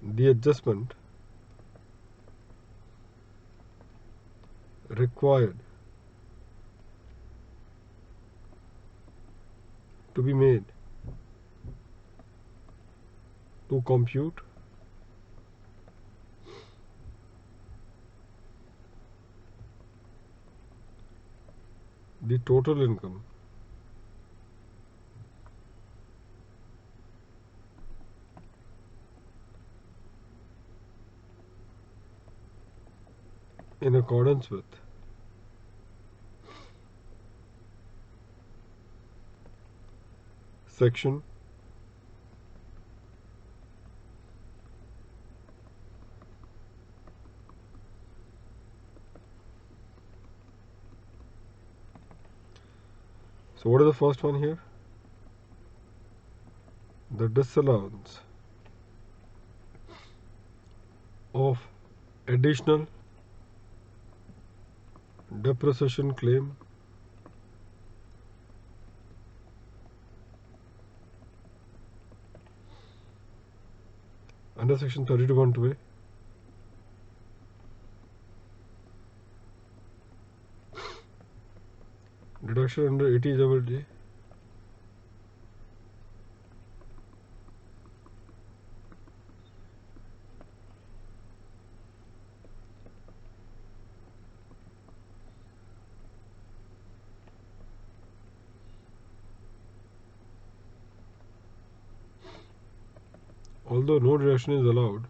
the adjustment required to be made to compute the total income in accordance with section 115. So what is the first one here? The disallowance of additional depreciation claim under section 32(1)(2)(a) deduction under 80(j). Although no deduction is allowed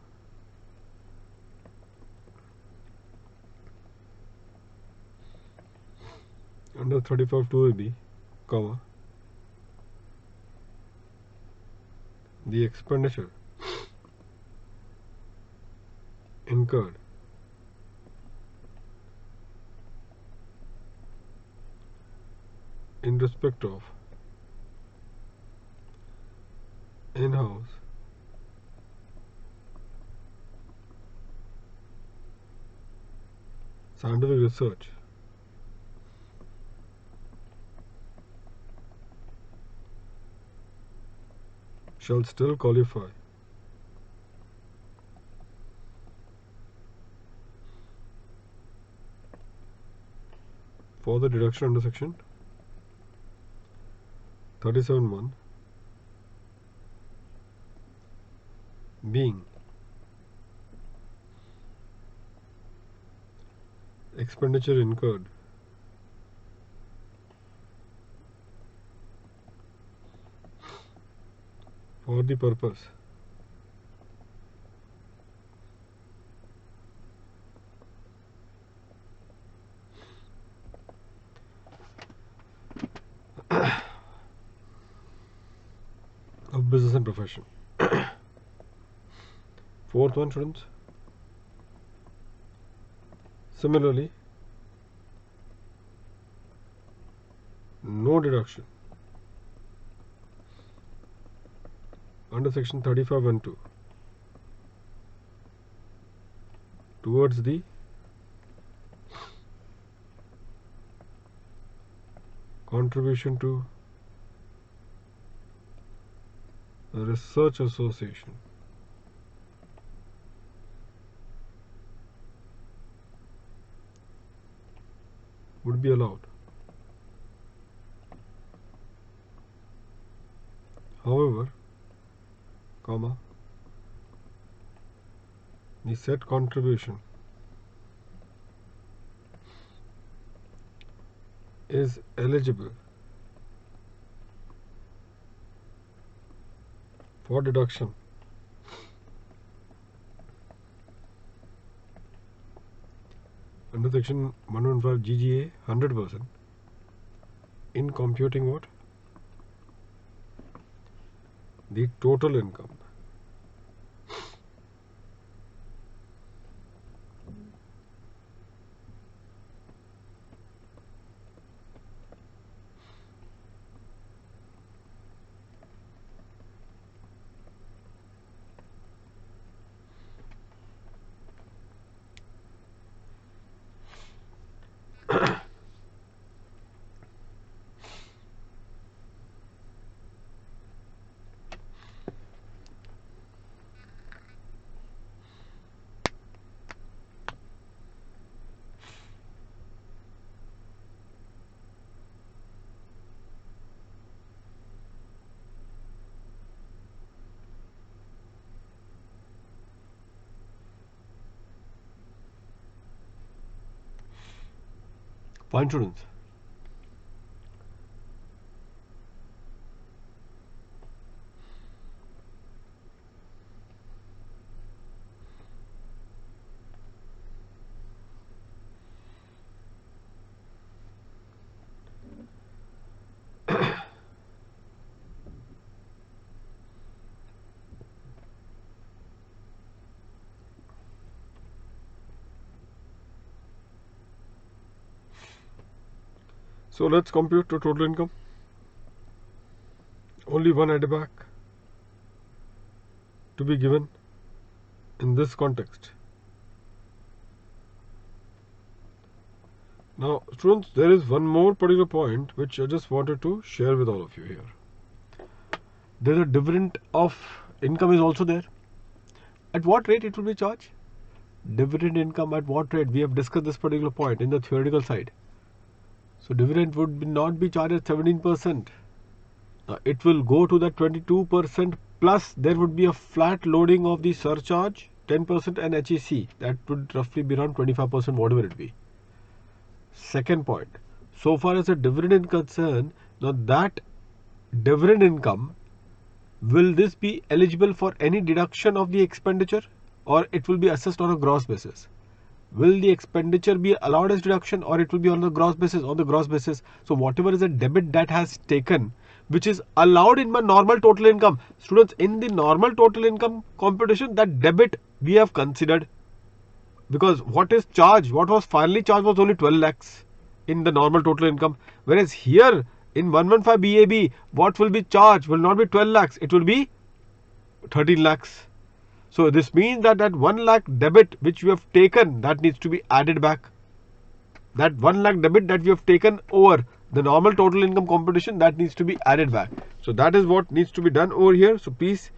under 35(2)(ab), comma, the expenditure incurred in respect of in-house scientific research shall still qualify for the deduction under section 37(1) being expenditure incurred for the purpose of business and profession. Fourth one, students. Similarly, no deduction under section 35(1)(2) towards the contribution to a research association would be allowed. However, comma, the said contribution is eligible for deduction under section 115 GGA 100% in computing what? The total income. Fine, students. So let's compute the total income. Only one add back to be given in this context. Now, students, there is one more particular point which I just wanted to share with all of you here. There is a dividend of income is also there. At what rate it will be charged? Dividend income at what rate? We have discussed this particular point in the theoretical side. So dividend would not be charged at 17%. Now it will go to that 22% plus there would be a flat loading of the surcharge 10% and HEC. That would roughly be around 25%, whatever it be. Second point, so far as the dividend is concerned, now that dividend income, will this be eligible for any deduction of the expenditure or it will be assessed on a gross basis? Will the expenditure be allowed as deduction or it will be on the gross basis? On the gross basis. So whatever is a debit that has taken, which is allowed in my normal total income. Students, in the normal total income computation, that debit we have considered, because what is charged, what was finally charged was only 12 lakhs in the normal total income. Whereas here in 115 BAB, what will be charged will not be 12 lakhs, it will be 13 lakhs. So this means that that 1 lakh debit which we have taken, that needs to be added back. That 1 lakh debit that we have taken over the normal total income computation, that needs to be added back. So that is what needs to be done over here. So please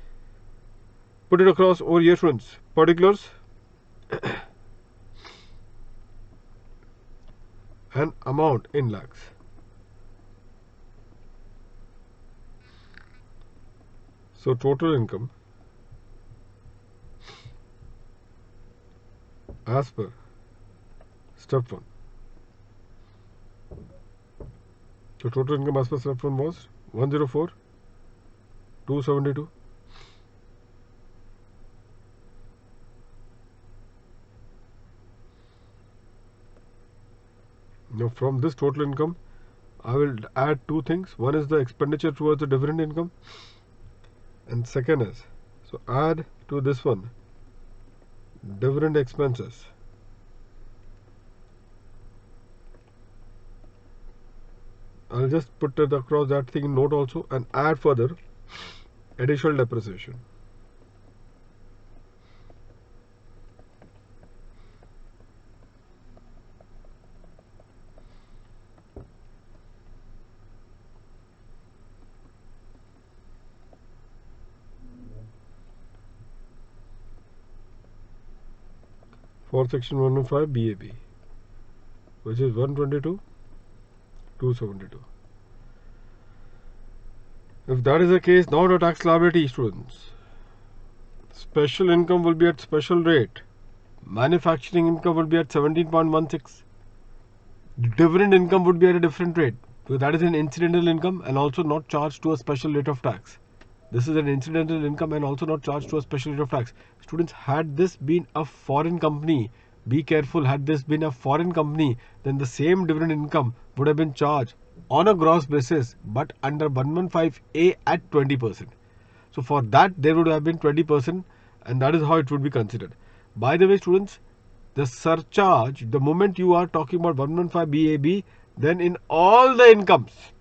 put it across over here, students. Particulars. and amount in lakhs. So total income as per step 1. So total income as per step 1 was 104,272. Now from this total income, I will add two things. One is the expenditure towards the dividend income, and second is, so add to this one dividend expenses. I'll just put it across that thing in note also and add further additional depreciation. For section 105 BAB, which is 122,272. If that is the case, now the tax liability, students. Special income will be at special rate. Manufacturing income will be at 17.16. Dividend income would be at a different rate, because that is an incidental income and also not charged to a special rate of tax. This is an incidental income and also not charged to a special rate of tax. Students, had this been a foreign company, be careful, had this been a foreign company, then the same dividend income would have been charged on a gross basis but under 115A at 20%. So for that there would have been 20%, and that is how it would be considered. By the way, students, the surcharge, the moment you are talking about 115 BAB, then in all the incomes,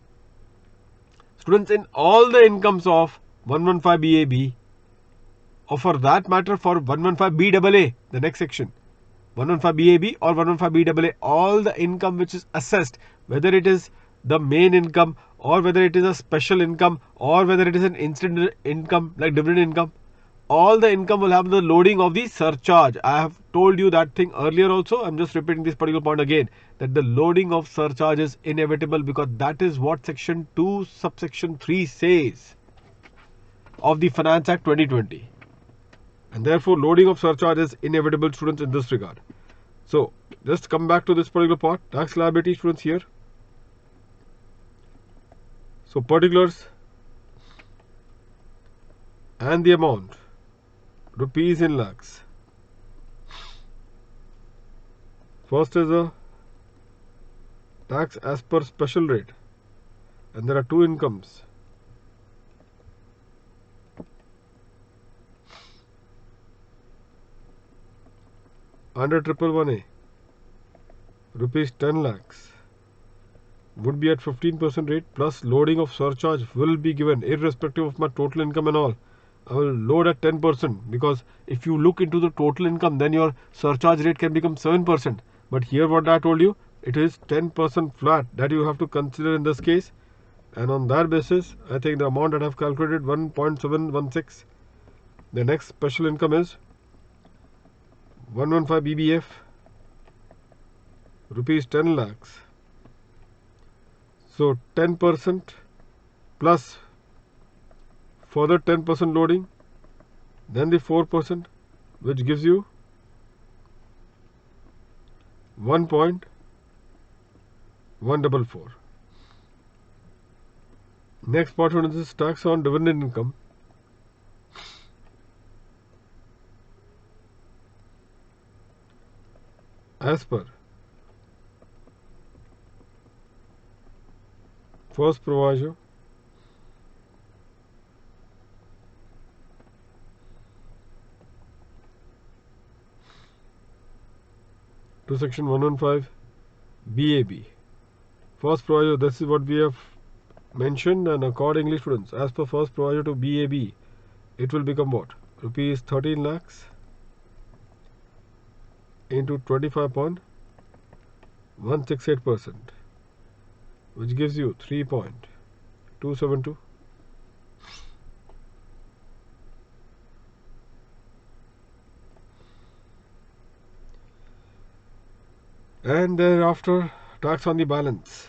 students, in all the incomes of 115 BAB, or for that matter for 115 BAA, the next section, 115 BAB or 115 BAA, all the income which is assessed, whether it is the main income or whether it is a special income or whether it is an incidental income like dividend income, all the income will have the loading of the surcharge. I have told you that thing earlier also. I'm just repeating this particular point again, that the loading of surcharge is inevitable, because that is what section 2 subsection 3 says of the Finance Act 2020. And therefore loading of surcharge is inevitable, students, in this regard. So just come back to this particular part, tax liability, students, here. So particulars and the amount, rupees in lakhs. First is a tax as per special rate, and there are two incomes. Under 111A, rupees 10 lakhs would be at 15% rate, plus loading of surcharge will be given irrespective of my total income and all. I will load at 10%, because if you look into the total income, then your surcharge rate can become 7%. But here what I told you, it is 10% flat that you have to consider in this case. And on that basis, I think the amount that I have calculated, 1.716. The next special income is 115 BBF, rupees 10 lakhs. So 10% plus further 10% loading, then the 4%, which gives you 1.144. Next part is tax on dividend income. As per first proviso to section 115 BAB. First proviso, this is what we have mentioned, and accordingly, students, as per first proviso to BAB, it will become what? Rupees 13 lakhs into 25.168%, which gives you 3.272. And thereafter Tax on the balance.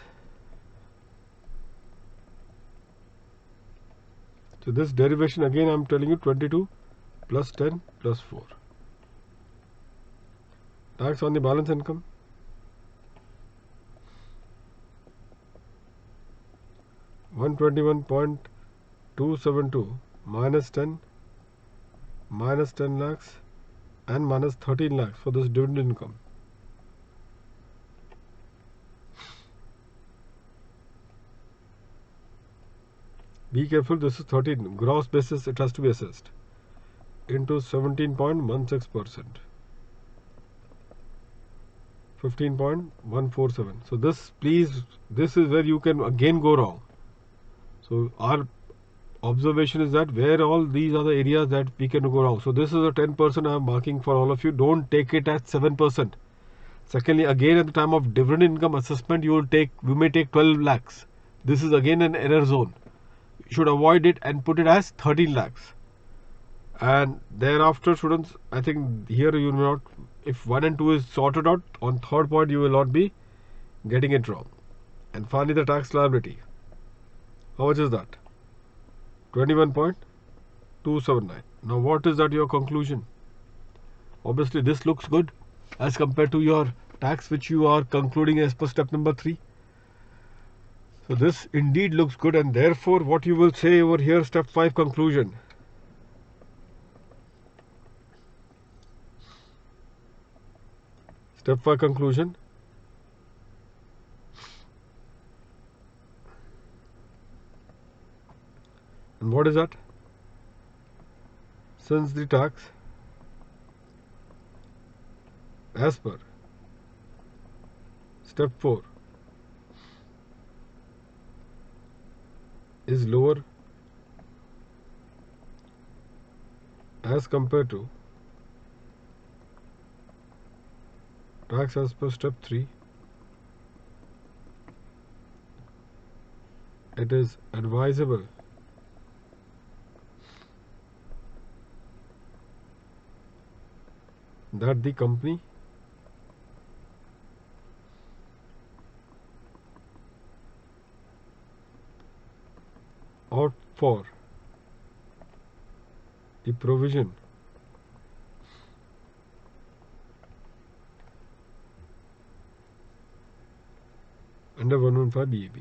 So this derivation again I'm telling you 22 plus 10 plus 4. Tax on the balance income. 121.272 minus 10 lakhs and minus 13 lakhs for this dividend income. Be careful, this is 13. Gross basis it has to be assessed into 17.16%. 15.147. So this, please, this is where you can again go wrong. So our observation is that where all these are the areas that we can go wrong. So this is a 10% I am marking for all of you. Don't take it at 7%. Secondly, again at the time of dividend income assessment, you may take 12 lakhs. This is again an error zone. You should avoid it and put it as 13 lakhs. And thereafter, students, I think here you will not, if 1 and 2 is sorted out, on third point you will not be getting it wrong. And finally, the tax liability. How much is that? 21.279. Now, what is that your conclusion? Obviously, this looks good as compared to your tax which you are concluding as per step number 3. So this indeed looks good, and therefore what you will say over here, step 5 conclusion. Step 5 conclusion. And what is that? Since the tax as per step 4 is lower as compared to tax as per step 3, it is advisable that the company opt for the provision under 115 BAB.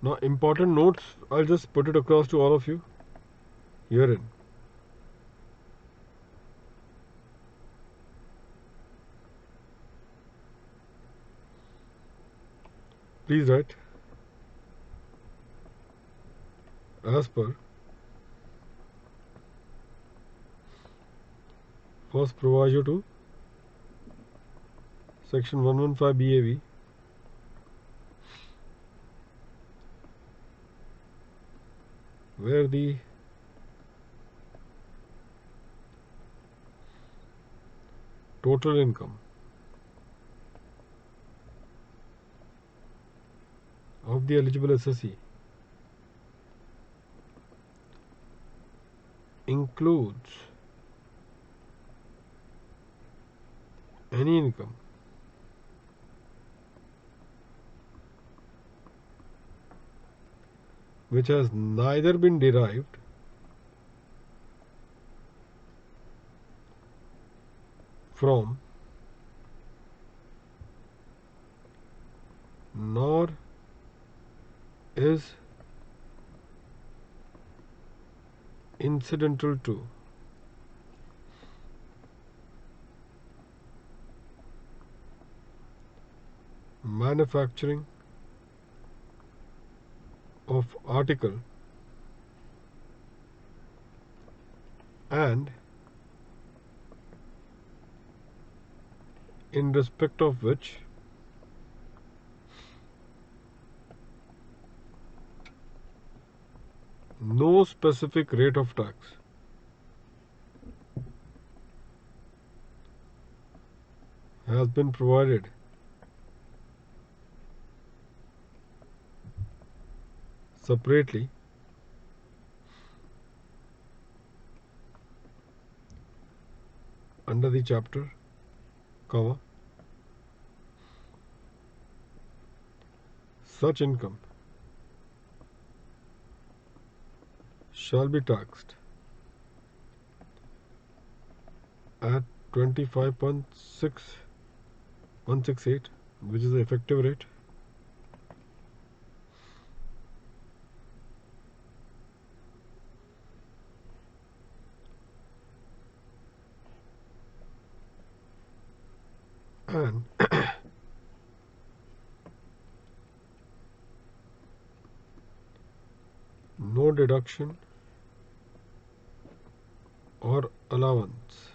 Now, important notes, I'll just put it across to all of you herein. Please write as per first proviso to section 115 BAB, where the total income of the eligible assessee includes any income which has neither been derived from nor is incidental to manufacturing of article and in respect of which no specific rate of tax has been provided separately under the chapter comma, such income shall be taxed at 25.6168, which is the effective rate, and no deduction or allowance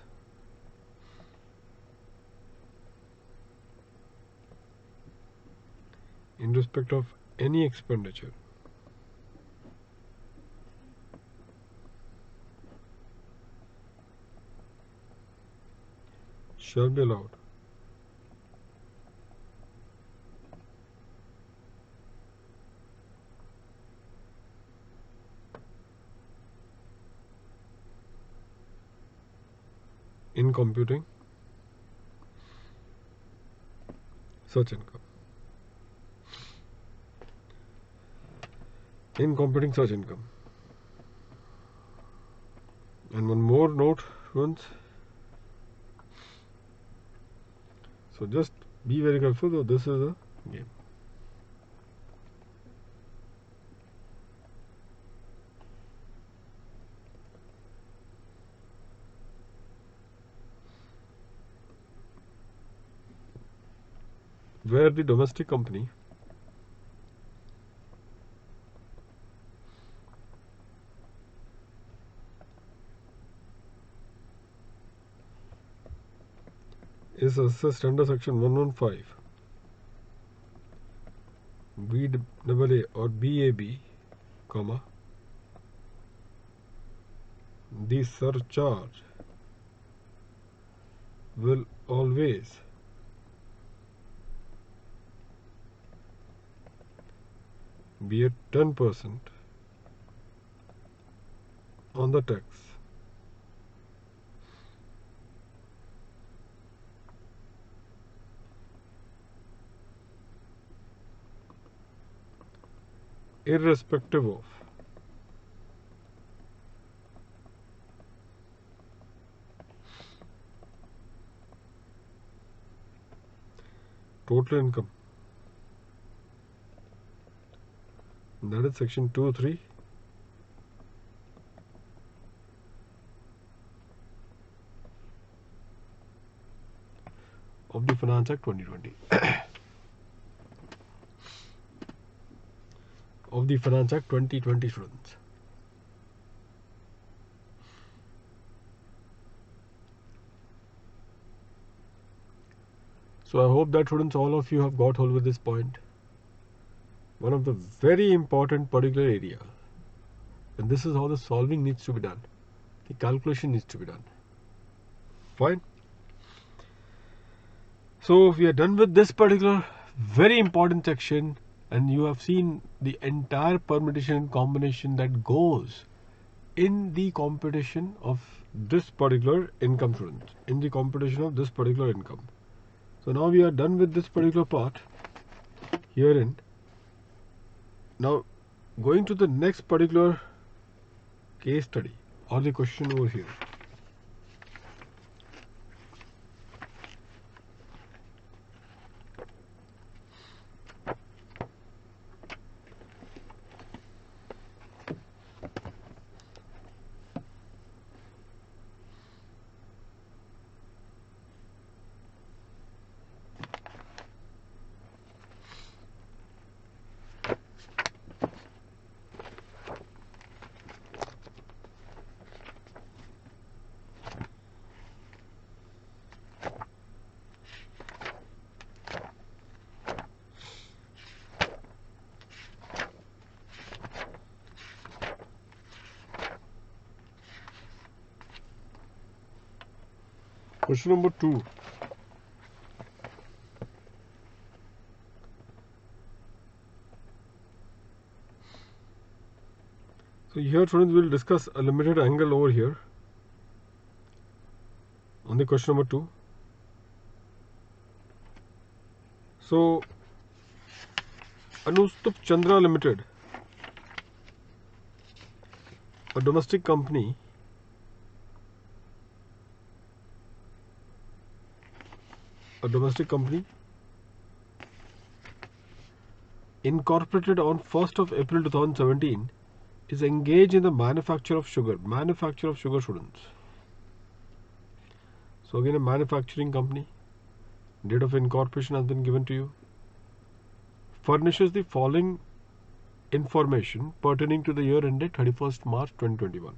in respect of any expenditure shall be allowed in computing such income. In computing such income. And one more note, friends. So just be very careful, though this is a game. Where the domestic company is assessed under section 115 BAA or BAB, comma, the surcharge will always be at 10% on the tax. Irrespective of total income. That is section 2(3) of the Finance Act 2020. Of the Finance Act 2020, students. So I hope that, students, all of you have got hold with this point. One of the very important particular area, and this is how the solving needs to be done. The calculation needs to be done. Fine. So we are done with this particular very important section, and you have seen the entire permutation and combination that goes in the computation of this particular income, students. In the computation of this particular income. So now we are done with this particular part herein. Now going to the next particular case study or the question over here. Question number 2. So here, students, we will discuss a limited angle over here on the question number 2. So, Anustup Chandra Limited, a domestic company, incorporated on 1st of April 2017, is engaged in the manufacture of sugar. Students. So again, a manufacturing company. Date of incorporation has been given to you. Furnishes the following information pertaining to the year ended 31st March 2021.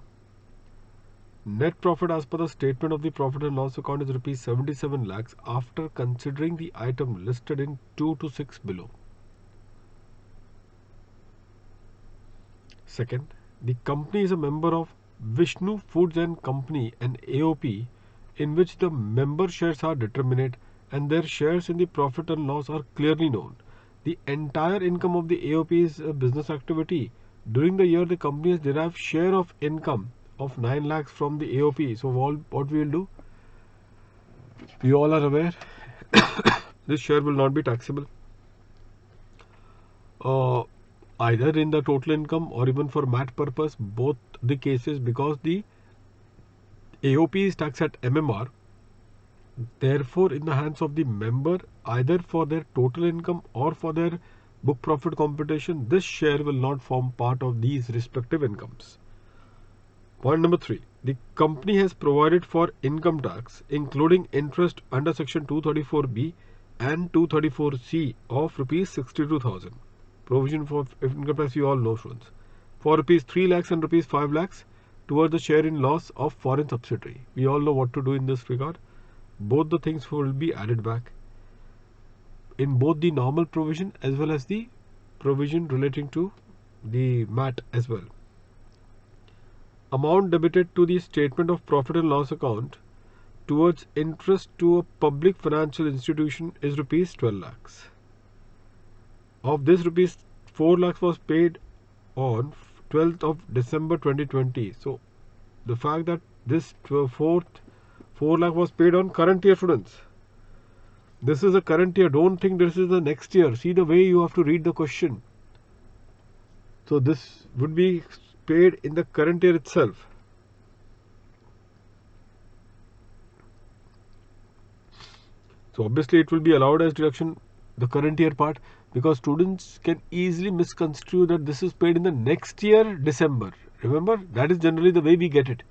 Net profit as per the statement of the profit and loss account is rupees 77 lakhs after considering the item listed in 2 to 6 below. Second, the company is a member of Vishnu Foods and Company, an AOP, in which the member shares are determinate and their shares in the profit and loss are clearly known. The entire income of the AOP is a business activity. During the year, the company has derived share of income of 9 lakhs from the AOP. So what we will do? We all are aware this share will not be taxable. Either in the total income or even for MAT purpose, both the cases, because the AOP is taxed at MMR. Therefore, in the hands of the member, either for their total income or for their book profit computation, this share will not form part of these respective incomes. Point number 3. The company has provided for income tax, including interest under section 234B and 234C of rupees 62,000. Provision for income tax you all know, students. For rupees 3 lakhs and rupees 5 lakhs towards the share in loss of foreign subsidiary. We all know what to do in this regard. Both the things will be added back in both the normal provision as well as the provision relating to the MAT as well. Amount debited to the statement of profit and loss account towards interest to a public financial institution is rupees 12 lakhs. Of this, rupees 4 lakhs was paid on 12th of December 2020. So the fact that this 4 lakh was paid on current year, students. This is the current year. Don't think this is the next year. See the way you have to read the question. So this would be paid in the current year itself. So obviously it will be allowed as deduction, the current year part, because students can easily misconstrue that this is paid in the next year December. Remember, that is generally the way we get it.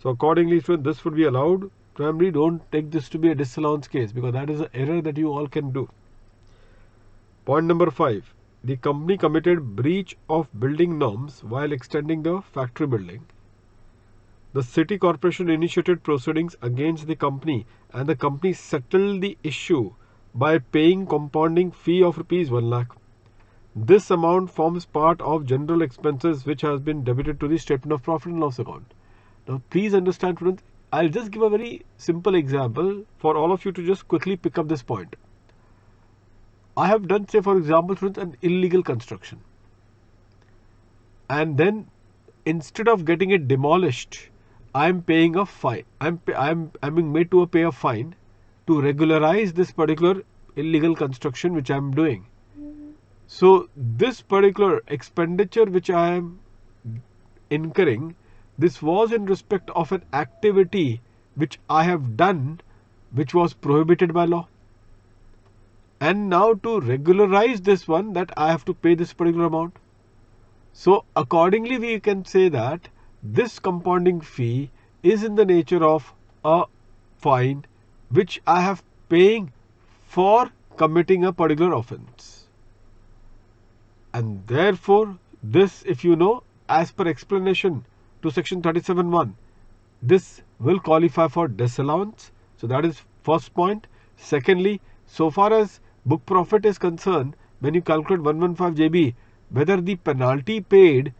So accordingly, this would be allowed. Primarily, don't take this to be a disallowance case, because that is an error that you all can do. Point number 5. The company committed breach of building norms while extending the factory building. The city corporation initiated proceedings against the company and the company settled the issue by paying compounding fee of rupees 1 lakh. This amount forms part of general expenses which has been debited to the statement of profit and loss account. Now please understand, students, I'll just give a very simple example for all of you to just quickly pick up this point. I have done, say for example, students, an illegal construction, and then instead of getting it demolished, I am paying a fine. I'm being made to pay a fine to regularize this particular illegal construction which I am doing. So this particular expenditure which I am incurring, this was in respect of an activity which I have done which was prohibited by law. And now to regularize this one, that I have to pay this particular amount. So accordingly we can say that this compounding fee is in the nature of a fine which I have paying for committing a particular offence. And therefore this, if you know, as per explanation to section 37(1), this will qualify for disallowance. So that is first point. Secondly, so far as book profit is concerned, when you calculate 115 JB, whether the penalty paid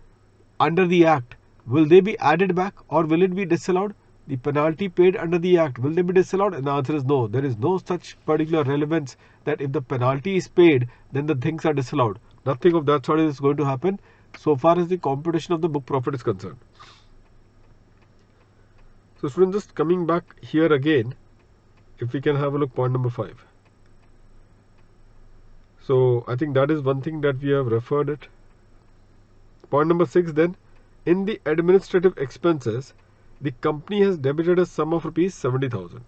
under the act, will they be added back or will it be disallowed? The penalty paid under the act, will they be disallowed? And the answer is no. There is no such particular relevance that if the penalty is paid, then the things are disallowed. Nothing of that sort is going to happen so far as the computation of the book profit is concerned. So students, just coming back here again, if we can have a look, point number 5. So I think that is one thing that we have referred it. Point number 6 then, in the administrative expenses, the company has debited a sum of rupees 70,000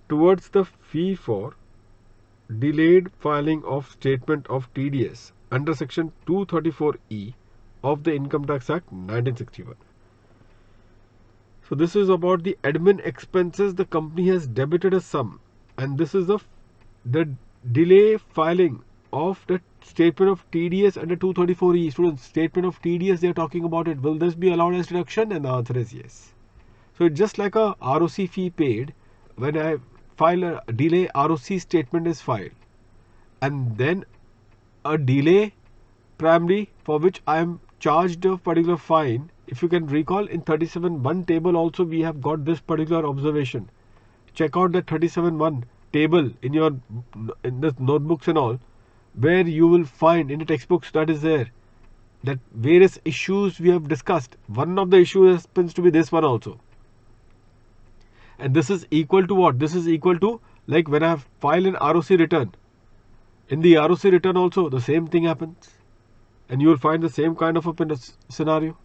towards the fee for delayed filing of statement of TDS under section 234E of the Income Tax Act 1961. So this is about the admin expenses. The company has debited a sum, and this is the delay filing of the statement of TDS under 234E. Students, statement of TDS, they are talking about it. Will this be allowed as deduction? And the answer is yes. So it's just like a ROC fee paid. When I file a delay, ROC statement is filed, and then a delay primarily for which I am charged a particular fine. If you can recall, in 37.1 table also we have got this particular observation. Check out the 37.1 table in the notebooks and all, where you will find in the textbooks that is there that various issues we have discussed. One of the issues happens to be this one also. And this is equal to what? This is equal to, like when I have filed an ROC return. In the ROC return also the same thing happens, and you will find the same kind of a scenario.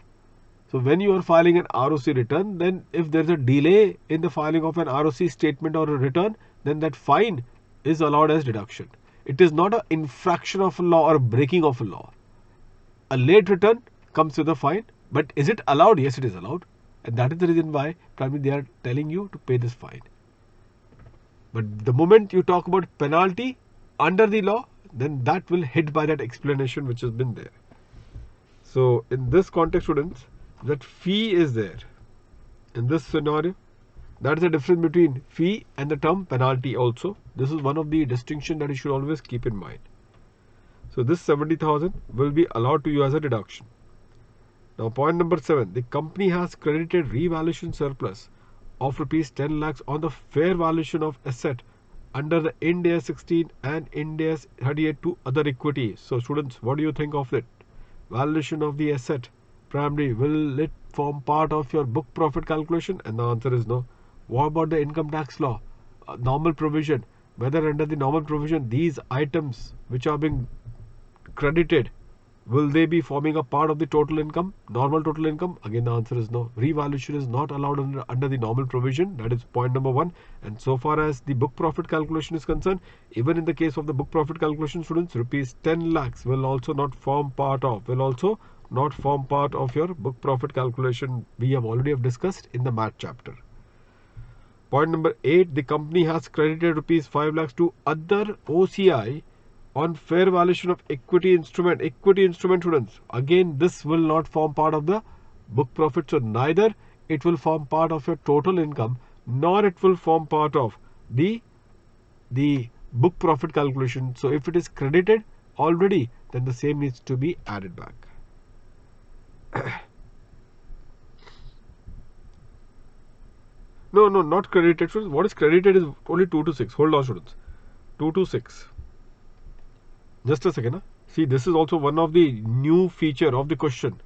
So when you are filing an ROC return, then if there is a delay in the filing of an ROC statement or a return, then that fine is allowed as deduction. It is not an infraction of a law or a breaking of a law. A late return comes with a fine, but is it allowed? Yes, it is allowed, and that is the reason why probably they are telling you to pay this fine. But the moment you talk about penalty under the law, then that will hit by that explanation which has been there. So in this context, students, that fee is there in this scenario. That is the difference between fee and the term penalty also. This is one of the distinction that you should always keep in mind. So this 70,000 will be allowed to you as a deduction. Now point number 7, the company has credited revaluation surplus of rupees 10 lakhs on the fair valuation of asset under the Ind AS 16 and Ind AS 38 to other equity. So students, what do you think of it? Valuation of the asset, primarily, will it form part of your book profit calculation? And the answer is no. What about the income tax law? Normal provision, whether under the normal provision these items which are being credited, will they be forming a part of the total income, normal total income? Again, the answer is no. Revaluation is not allowed under the normal provision. That is point number 1. And so far as the book profit calculation is concerned, even in the case of the book profit calculation, students, rupees 10 lakhs will also not form part of your book profit calculation. We have already discussed in the math chapter. Point number 8, the company has credited rupees 5 lakhs to other OCI on fair valuation of equity instrument. Equity instrument, students, again this will not form part of the book profit. So neither it will form part of your total income, nor it will form part of the book profit calculation. So if it is credited already, then the same needs to be added back. No, not credited. What is credited is only 2 to 6. Hold on, students. 2 to 6. Just a second. See, this is also one of the new feature of the question,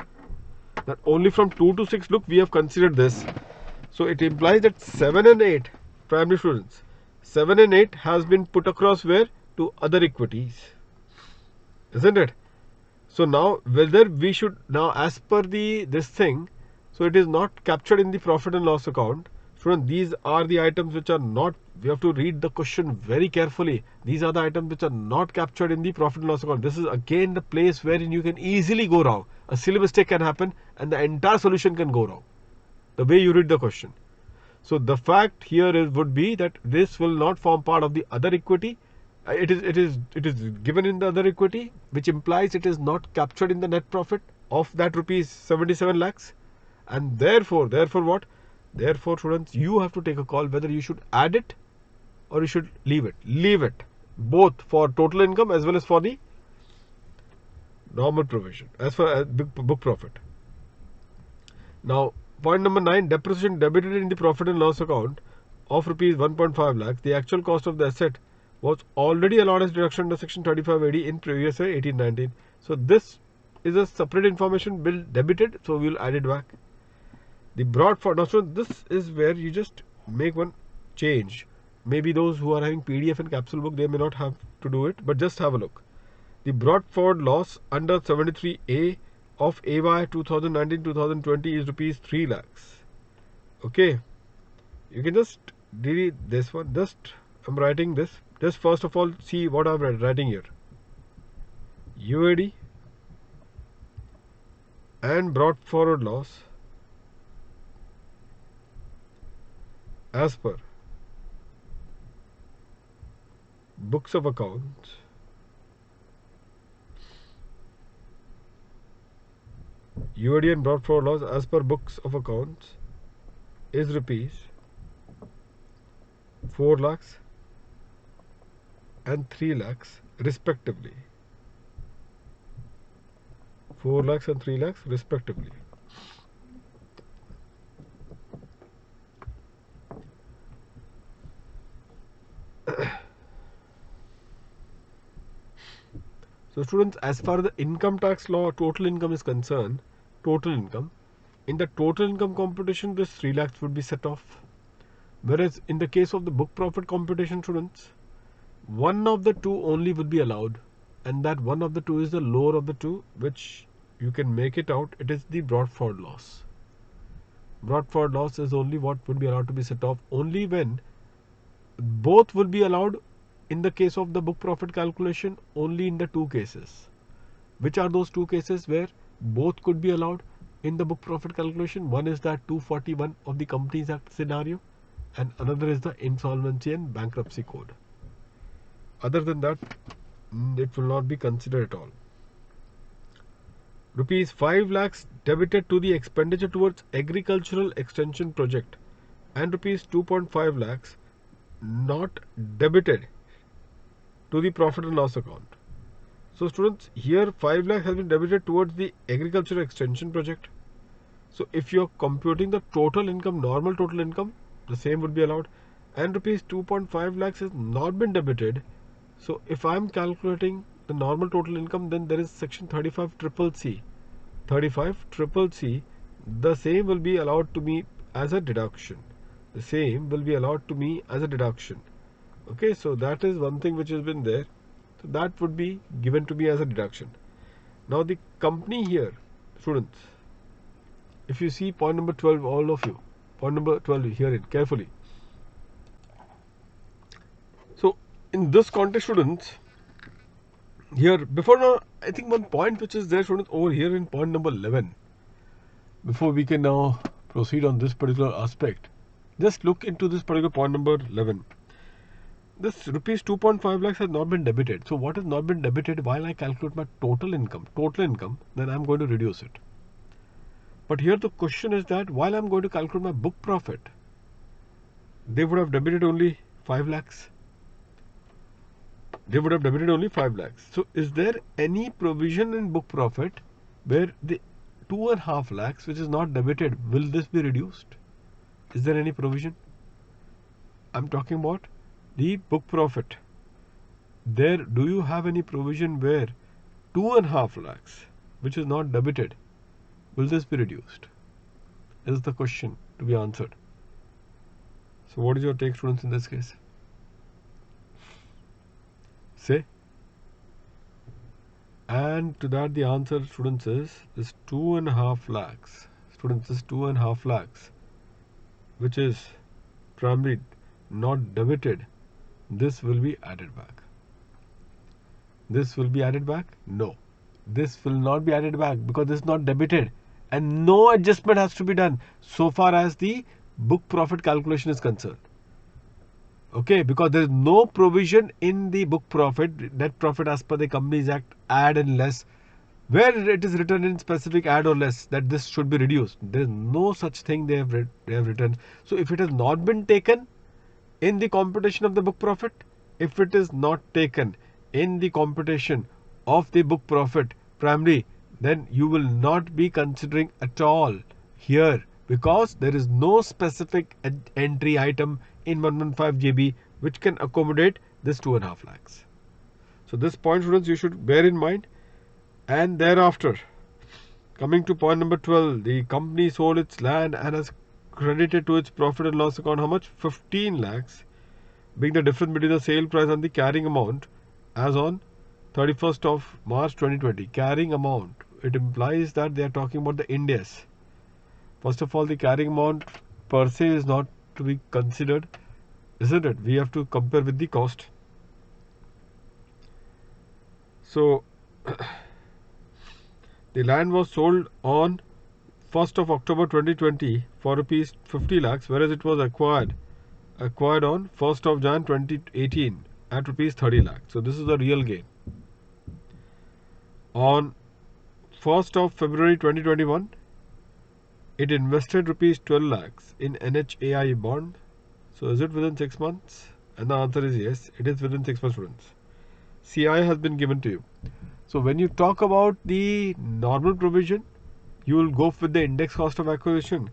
that only from 2 to 6, look, we have considered this. So it implies that 7 and 8, primary students, 7 and 8 has been put across where? To other equities, isn't it? So now whether we should, now as per this thing, so it is not captured in the profit and loss account. Students, these are the items which are not, we have to read the question very carefully. These are the items which are not captured in the profit and loss account. This is again the place wherein you can easily go wrong. A silly mistake can happen and the entire solution can go wrong, the way you read the question. So the fact here would be that this will not form part of the other equity. It is given in the other equity, which implies it is not captured in the net profit of that rupees 77 lakhs. And therefore what? Therefore, students, you have to take a call whether you should add it or you should leave it. Leave it, both for total income as well as for the normal provision, as for book profit. Now, point number 9, depreciation debited in the profit and loss account of rupees 1.5 lakhs. The actual cost of the asset was already allowed as deduction under section 35 AD in previous year 1819. So this is a separate information bill debited, so we will add it back. The broad for now, so this is where you just make one change. maybe those who are having PDF and capsule book, they may not have to do it, but just have a look. The brought forward loss under 73A of AY 2019-2020 is rupees 3 lakhs. Okay, you can just delete this one. Just I'm writing this. Just first of all see what I'm writing here. UAD and brought forward loss as per books of accounts UAD and brought forward loss as per books of accounts is rupees 4 lakhs and 3 lakhs respectively. 4 lakhs and 3 lakhs respectively. So students, as far as the income tax law total income is concerned, total income, in the total income computation this 3 lakhs would be set off. Whereas in the case of the book profit computation, students, one of the two only would be allowed, and that one of the two is the lower of the two, which you can make it out. It is the brought forward loss. Brought forward loss is only what would be allowed to be set off only when both will be allowed. In the case of the book profit calculation, only in the two cases. Which are those two cases where both could be allowed in the book profit calculation? One is that 241 of the Companies Act scenario, and another is the Insolvency and Bankruptcy Code. Other than that, it will not be considered at all. Rupees 5 lakhs debited to the expenditure towards agricultural extension project, and rupees 2.5 lakhs not debited to the profit and loss account. So students, here 5 lakhs has been debited towards the agricultural extension project. So if you are computing the total income, normal total income, the same would be allowed, and rupees 2.5 lakhs has not been debited. So if I am calculating the normal total income, then there is section 35CCC. 35CCC, the same will be allowed to me as a deduction. The same will be allowed to me as a deduction. Okay, so that is one thing which has been there. So that would be given to me as a deduction. Now the company here, students, if you see point number 12, all of you, point number 12, hear it carefully. So in this context, students, here before now, I think one point which is there, students, over here in point number 11, before we can now proceed on this particular aspect, just look into this particular point number 11. This rupees 2.5 lakhs has not been debited. So what has not been debited? While I calculate my total income, then I'm going to reduce it. But here the question is that while I'm going to calculate my book profit, they would have debited only 5 lakhs. They would have debited only 5 lakhs. So is there any provision in book profit where the 2.5 lakhs which is not debited, will this be reduced? Is there any provision? I'm talking about the book profit. There, do you have any provision where 2.5 lakhs which is not debited, will this be reduced? Is the question to be answered. So what is your take, students, in this case? Say. And to that the answer, students, is this 2.5 lakhs. Students, this 2.5 lakhs which is primarily not debited, this will be added back. This will be added back? No. This will not be added back because this is not debited, and no adjustment has to be done so far as the book profit calculation is concerned. Okay, because there is no provision in the book profit, net profit as per the Companies Act, add and less, where it is written in specific add or less that this should be reduced. There is no such thing they have written. So if it has not been taken in the computation of the book profit, if it is not taken in the computation of the book profit primarily, then you will not be considering at all here, because there is no specific entry item in 115 JB which can accommodate this 2.5 lakhs. So this point, students, you should bear in mind. And thereafter, coming to point number 12, the company sold its land and has credited to its profit and loss account how much? 15 lakhs being the difference between the sale price and the carrying amount as on 31st of March 2020. Carrying amount, it implies that they are talking about the Ind AS. First of all, the carrying amount per se is not to be considered, isn't it? We have to compare with the cost. So the land was sold on 1st of October 2020 for rupees 50 lakhs, whereas it was acquired on 1st of Jan 2018 at rupees 30 lakhs. So this is the real gain. On 1st of February 2021, it invested rupees 12 lakhs in NHAI bond. So is it within 6 months? And the answer is yes, it is within 6 months, students. CI has been given to you. So when you talk about the normal provision, you will go with the index cost of acquisition,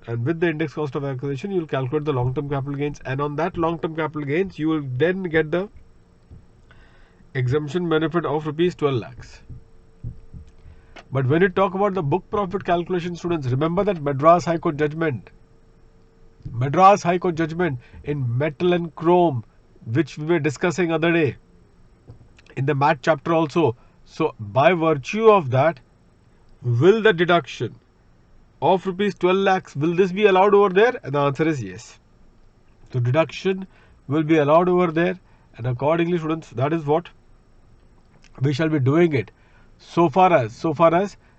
and with the index cost of acquisition you will calculate the long-term capital gains, and on that long-term capital gains you will then get the exemption benefit of rupees 12 lakhs. But when you talk about the book profit calculation, students, remember that Madras High Court judgment in metal and chrome, which we were discussing other day in the math chapter also. So by virtue of that, will the deduction of rupees 12 lakhs, will this be allowed over there? And the answer is yes. So deduction will be allowed over there, and accordingly, students, that is what we shall be doing it. So far as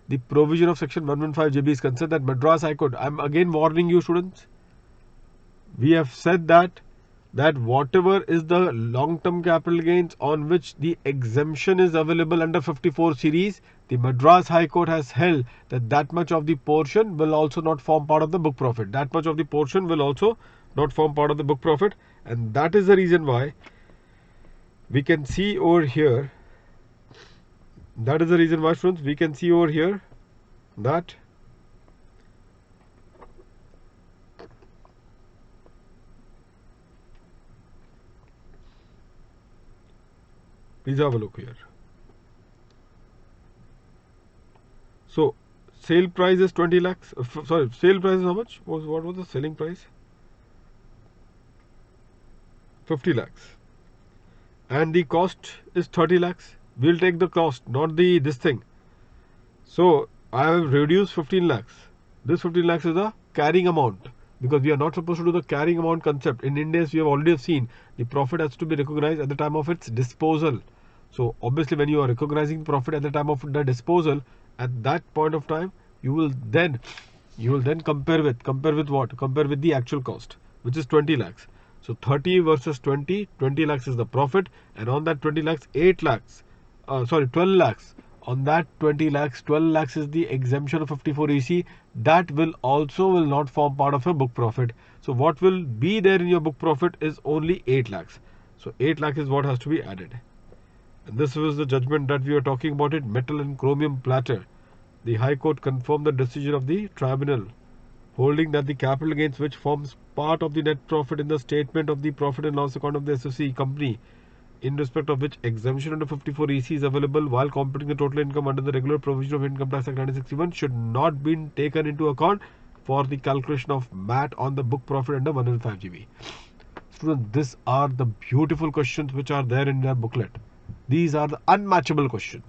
the provision of section 115 JB is concerned, that Madras High Court, I am again warning you, students, we have said that whatever is the long-term capital gains on which the exemption is available under 54 series, the Madras High Court has held that much of the portion will also not form part of the book profit. That much of the portion will also not form part of the book profit, and that is the reason why we can see over here. That is the reason why, students, we can see over here that please have a look here. So sale price is 20 lakhs. Sale price is how much? What was the selling price? 50 lakhs. And the cost is 30 lakhs. We'll take the cost, not this thing. So I have reduced 15 lakhs. This 15 lakhs is the carrying amount, because we are not supposed to do the carrying amount concept. In Ind AS, we have already seen the profit has to be recognized at the time of its disposal. So obviously, when you are recognizing profit at the time of the disposal, at that point of time, you will then compare with what? Compare with the actual cost, which is 20 lakhs. So 30 versus 20 lakhs is the profit, and on that 20 lakhs, 12 lakhs. On that 20 lakhs, 12 lakhs is the exemption of 54 EC. That will not form part of your book profit. So what will be there in your book profit is only 8 lakhs. So 8 lakhs is what has to be added. And this was the judgment that we were talking about it, metal and chromium platter. The High Court confirmed the decision of the tribunal, holding that the capital gains which forms part of the net profit in the statement of the profit and loss account of the associate company, in respect of which exemption under 54 EC is available while computing the total income under the regular provision of Income Tax Act 1961, should not be taken into account for the calculation of MAT on the book profit under 105 GB. Students, these are the beautiful questions which are there in their booklet. These are the unmatchable questions.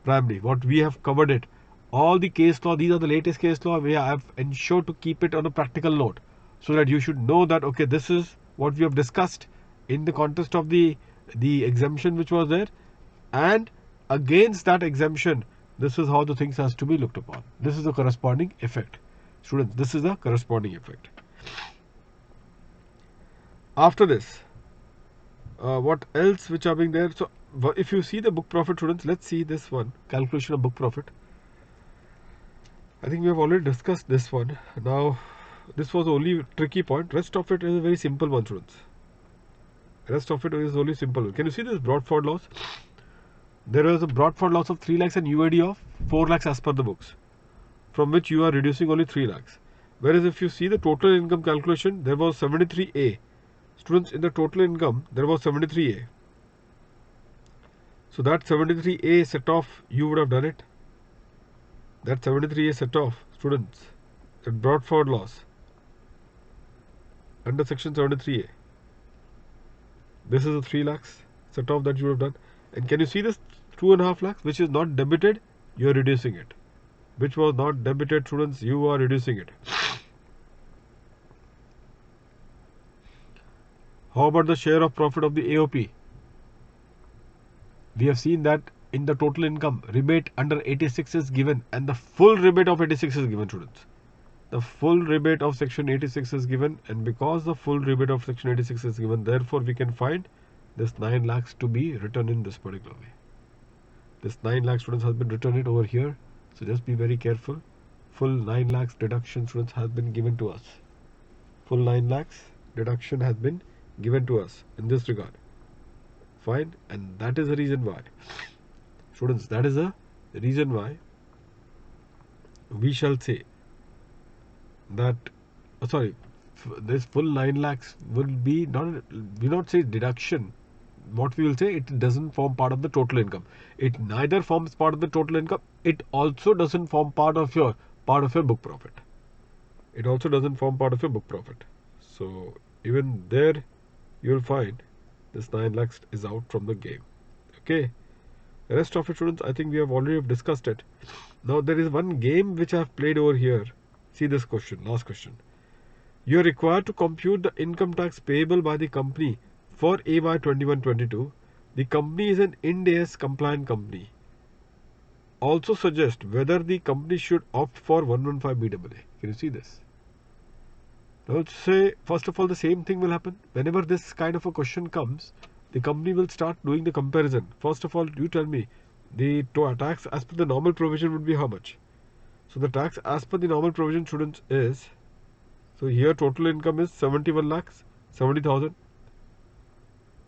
Primarily, what we have covered it. All the case law, these are the latest case law. We have ensured to keep it on a practical note, so that you should know that, okay, this is what we have discussed in the context of the exemption which was there, and against that exemption, this is how the things has to be looked upon. This is the corresponding effect. Students, this is the corresponding effect. After this, what else which are being there? So if you see the book profit, students, let's see this one, calculation of book profit. I think we have already discussed this one. Now this was the only tricky point. Rest of it is a very simple one, students. Rest of it is only simple. Can you see this Bradford loss? There was a Bradford loss of 3 lakhs and UAD of 4 lakhs as per the books, from which you are reducing only 3 lakhs. Whereas if you see the total income calculation, there was 73A. Students, in the total income, there was 73A. So that 73A set off, you would have done it. That 73A set off, students, that Bradford loss under section 73A. This is the 3 lakhs set off that you have done. And can you see this 2.5 lakhs which is not debited? You are reducing it. Which was not debited, students, you are reducing it. How about the share of profit of the AOP? We have seen that in the total income, rebate under 86 is given and the full rebate of 86 is given, students. The full rebate of section 86 is given, and because the full rebate of section 86 is given, therefore we can find this 9 lakhs to be written in this particular way. This 9 lakhs, students, has been written it over here. So just be very careful. Full 9 lakhs deduction, students, has been given to us. Full 9 lakhs deduction has been given to us in this regard. Fine, and that is the reason why, students, that is the reason why we shall say that this full 9 lakhs will be not say deduction. What we will say, it doesn't form part of the total income. It neither forms part of the total income. It also doesn't form part of your book profit. It also doesn't form part of your book profit. So even there you will find this 9 lakhs is out from the game. Okay. The rest of it, students, I think we have already discussed it. Now there is one game which I have played over here. See this question, last question. You are required to compute the income tax payable by the company for AY 21-22. The company is an Ind AS compliant company. Also suggest whether the company should opt for 115BAA. Can you see this? Now let's say, first of all, the same thing will happen. Whenever this kind of a question comes, the company will start doing the comparison. First of all, you tell me, the tax as per the normal provision would be how much? So the tax as per the normal provision, students, is, so here total income is 71 lakhs, 70,000.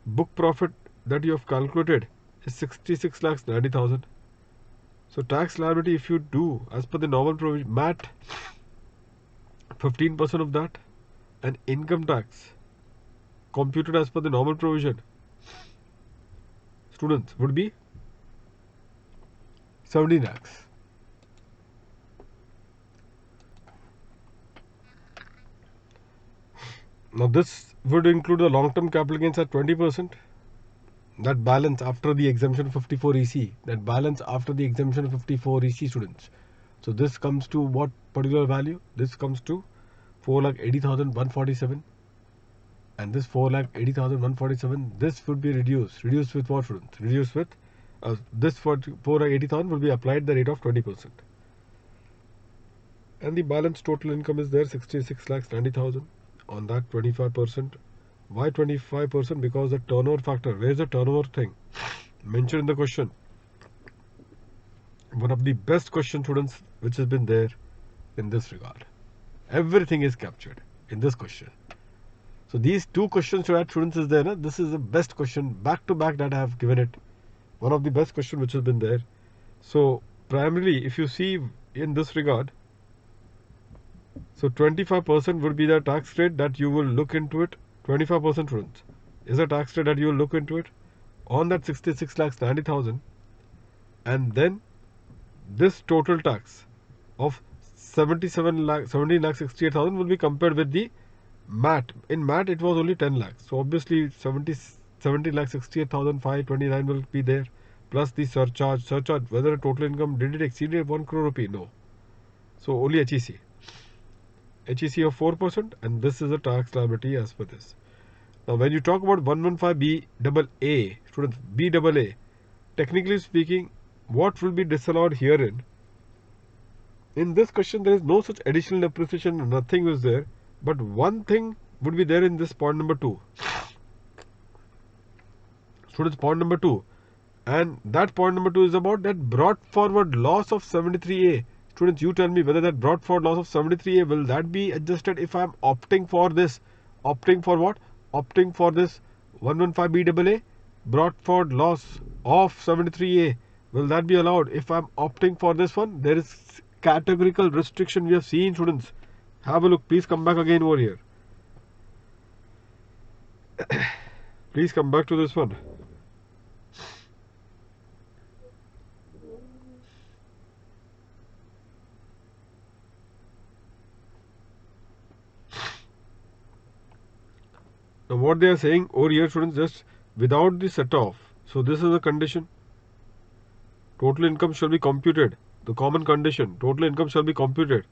Book profit that you have calculated is 66 lakhs, 90,000. So tax liability, if you do as per the normal provision, MAT, 15% of that, and income tax computed as per the normal provision, students, would be 17 lakhs. Now this would include the long-term capital gains at 20%. That balance after the exemption of 54 EC. That balance after the exemption of 54 EC, students. So this comes to what particular value? This comes to 4,80,147. And this 4,80,147, this would be reduced. Reduced with what, students? Reduced with this for 4,80,000 will be applied the rate of 20%. And the balance total income is there, 66 lakhs 90,000. On that 25%. Why 25%? Because the turnover factor. Where is the turnover thing? Mentioned in the question. One of the best question, students, which has been there in this regard. Everything is captured in this question. So these two questions to add, students, is there. Na? This is the best question back to back that I have given it. One of the best question which has been there. So primarily, if you see in this regard, so 25% would be the tax rate that you will look into it. 25%, students, is the tax rate that you will look into it on that 66 lakhs 90,000. And then this total tax of 17 lakhs 68,000 will be compared with the MAT. In MAT it was only 10 lakhs. So obviously 70 lakhs 68,529 will be there, plus the surcharge. Whether the total income, did it exceed 1 crore rupee? No. So only HEC. HEC of 4%, and this is a tax liability as per this. Now when you talk about 115BAA, students, BAA, technically speaking, what will be disallowed herein? In this question there is no such additional depreciation, nothing is there, but one thing would be there in this point number 2. Students, point number 2, and that point number 2 is about that brought forward loss of 73A. Students, you tell me whether that brought forward loss of 73A, will that be adjusted if I am opting for this? Opting for what? Opting for this 115BAA, brought forward loss of 73A. Will that be allowed if I am opting for this one? There is categorical restriction we have seen, students. Have a look. Please come back again over here. Please come back to this one. Now what they are saying over here, students, just without the set off. So this is the condition. Total income shall be computed. The common condition. Total income shall be computed.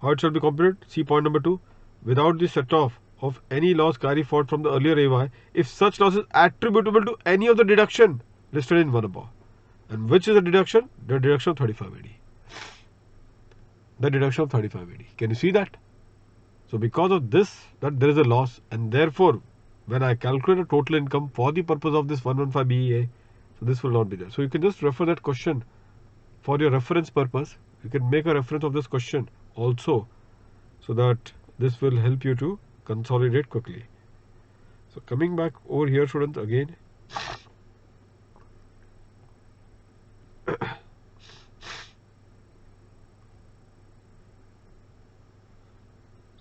How it shall be computed? See point number 2. Without the set off of any loss carried forward from the earlier AY, if such loss is attributable to any of the deduction listed in 1 above. And which is the deduction? The deduction of 3580. The deduction of 3580. Can you see that? So because of this, that there is a loss, and therefore when I calculate a total income for the purpose of this 115 BEA, so this will not be there. So you can just refer that question for your reference purpose. You can make a reference of this question also, so that this will help you to consolidate quickly. So coming back over here, students, again.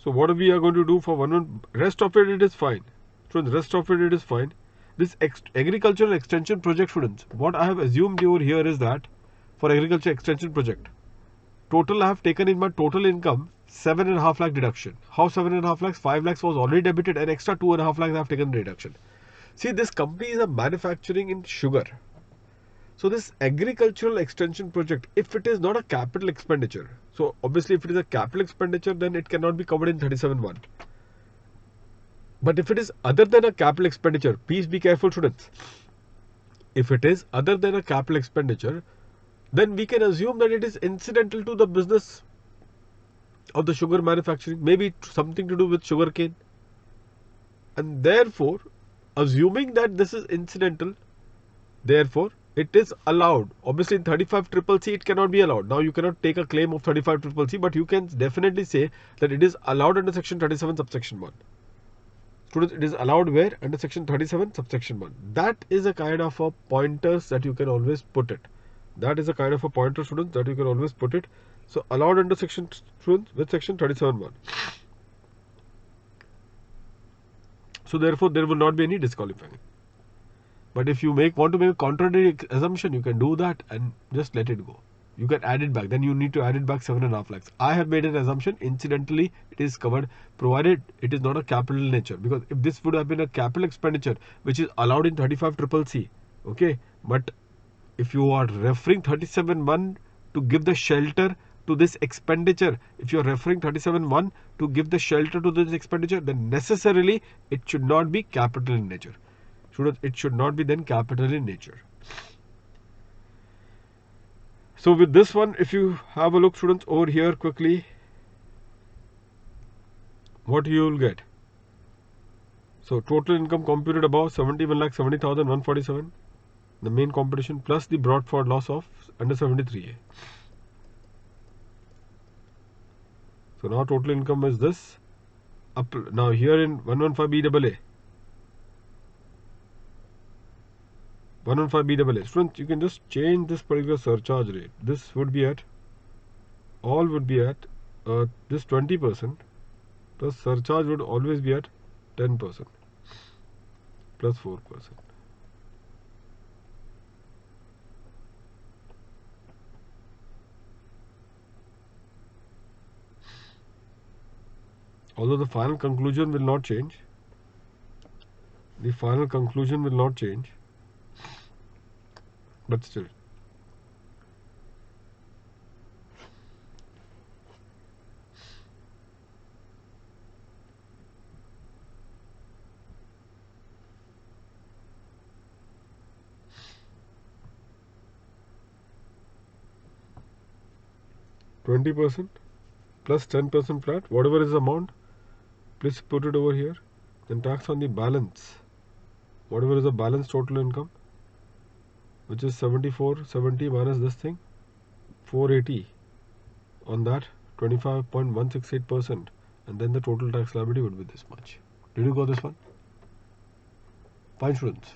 So what we are going to do for rest of it is fine. Students, rest of it is fine. This agricultural extension project, students, what I have assumed over here is that for agriculture extension project, total I have taken in my total income 7.5 lakh deduction. How 7.5 lakhs? 5 lakhs was already debited, and extra 2.5 lakhs I have taken the deduction. See, this company is a manufacturing in sugar. So this agricultural extension project, if it is not a capital expenditure, so obviously if it is a capital expenditure, then it cannot be covered in 37.1. But if it is other than a capital expenditure, please be careful, students. If it is other than a capital expenditure, then we can assume that it is incidental to the business of the sugar manufacturing, maybe something to do with sugar cane. And therefore, assuming that this is incidental, therefore it is allowed. Obviously in 35CCC it cannot be allowed. Now you cannot take a claim of 35CCC, but you can definitely say that it is allowed under section 37 subsection 1. Students, it is allowed where? Under section 37 subsection 1. That is a kind of a pointers that you can always put it. That is a kind of a pointer, students, that you can always put it. So allowed under section, students, with section 37.1. So therefore there will not be any disqualifying. But if you want to make a contrary assumption, you can do that and just let it go. You can add it back. Then you need to add it back 7.5 lakhs. I have made an assumption. Incidentally, it is covered, provided it is not a capital nature. Because if this would have been a capital expenditure, which is allowed in 35CCC, okay. But if you are referring 37.1 to give the shelter to this expenditure, if you are referring 37.1 to give the shelter to this expenditure, then necessarily it should not be capital in nature. It should not be then capital in nature. So with this one, if you have a look, students, over here quickly, what you will get. So total income computed above 71,70,147, the main competition, plus the brought forward loss of under 73A. So now total income is this. Now here in 115BAA. 115BAA. Students, you can just change this particular surcharge rate. This would be at, all would be at this 20%, plus surcharge would always be at 10% plus 4%. Although the final conclusion will not change. The final conclusion will not change. But still. %20 plus 10% flat, whatever is the amount, please put it over here. Then tax on the balance, whatever is the balance total income, which is 7470 minus this thing, 480. On that, 25.168%, and then the total tax liability would be this much. Did you go this one? Fine, students.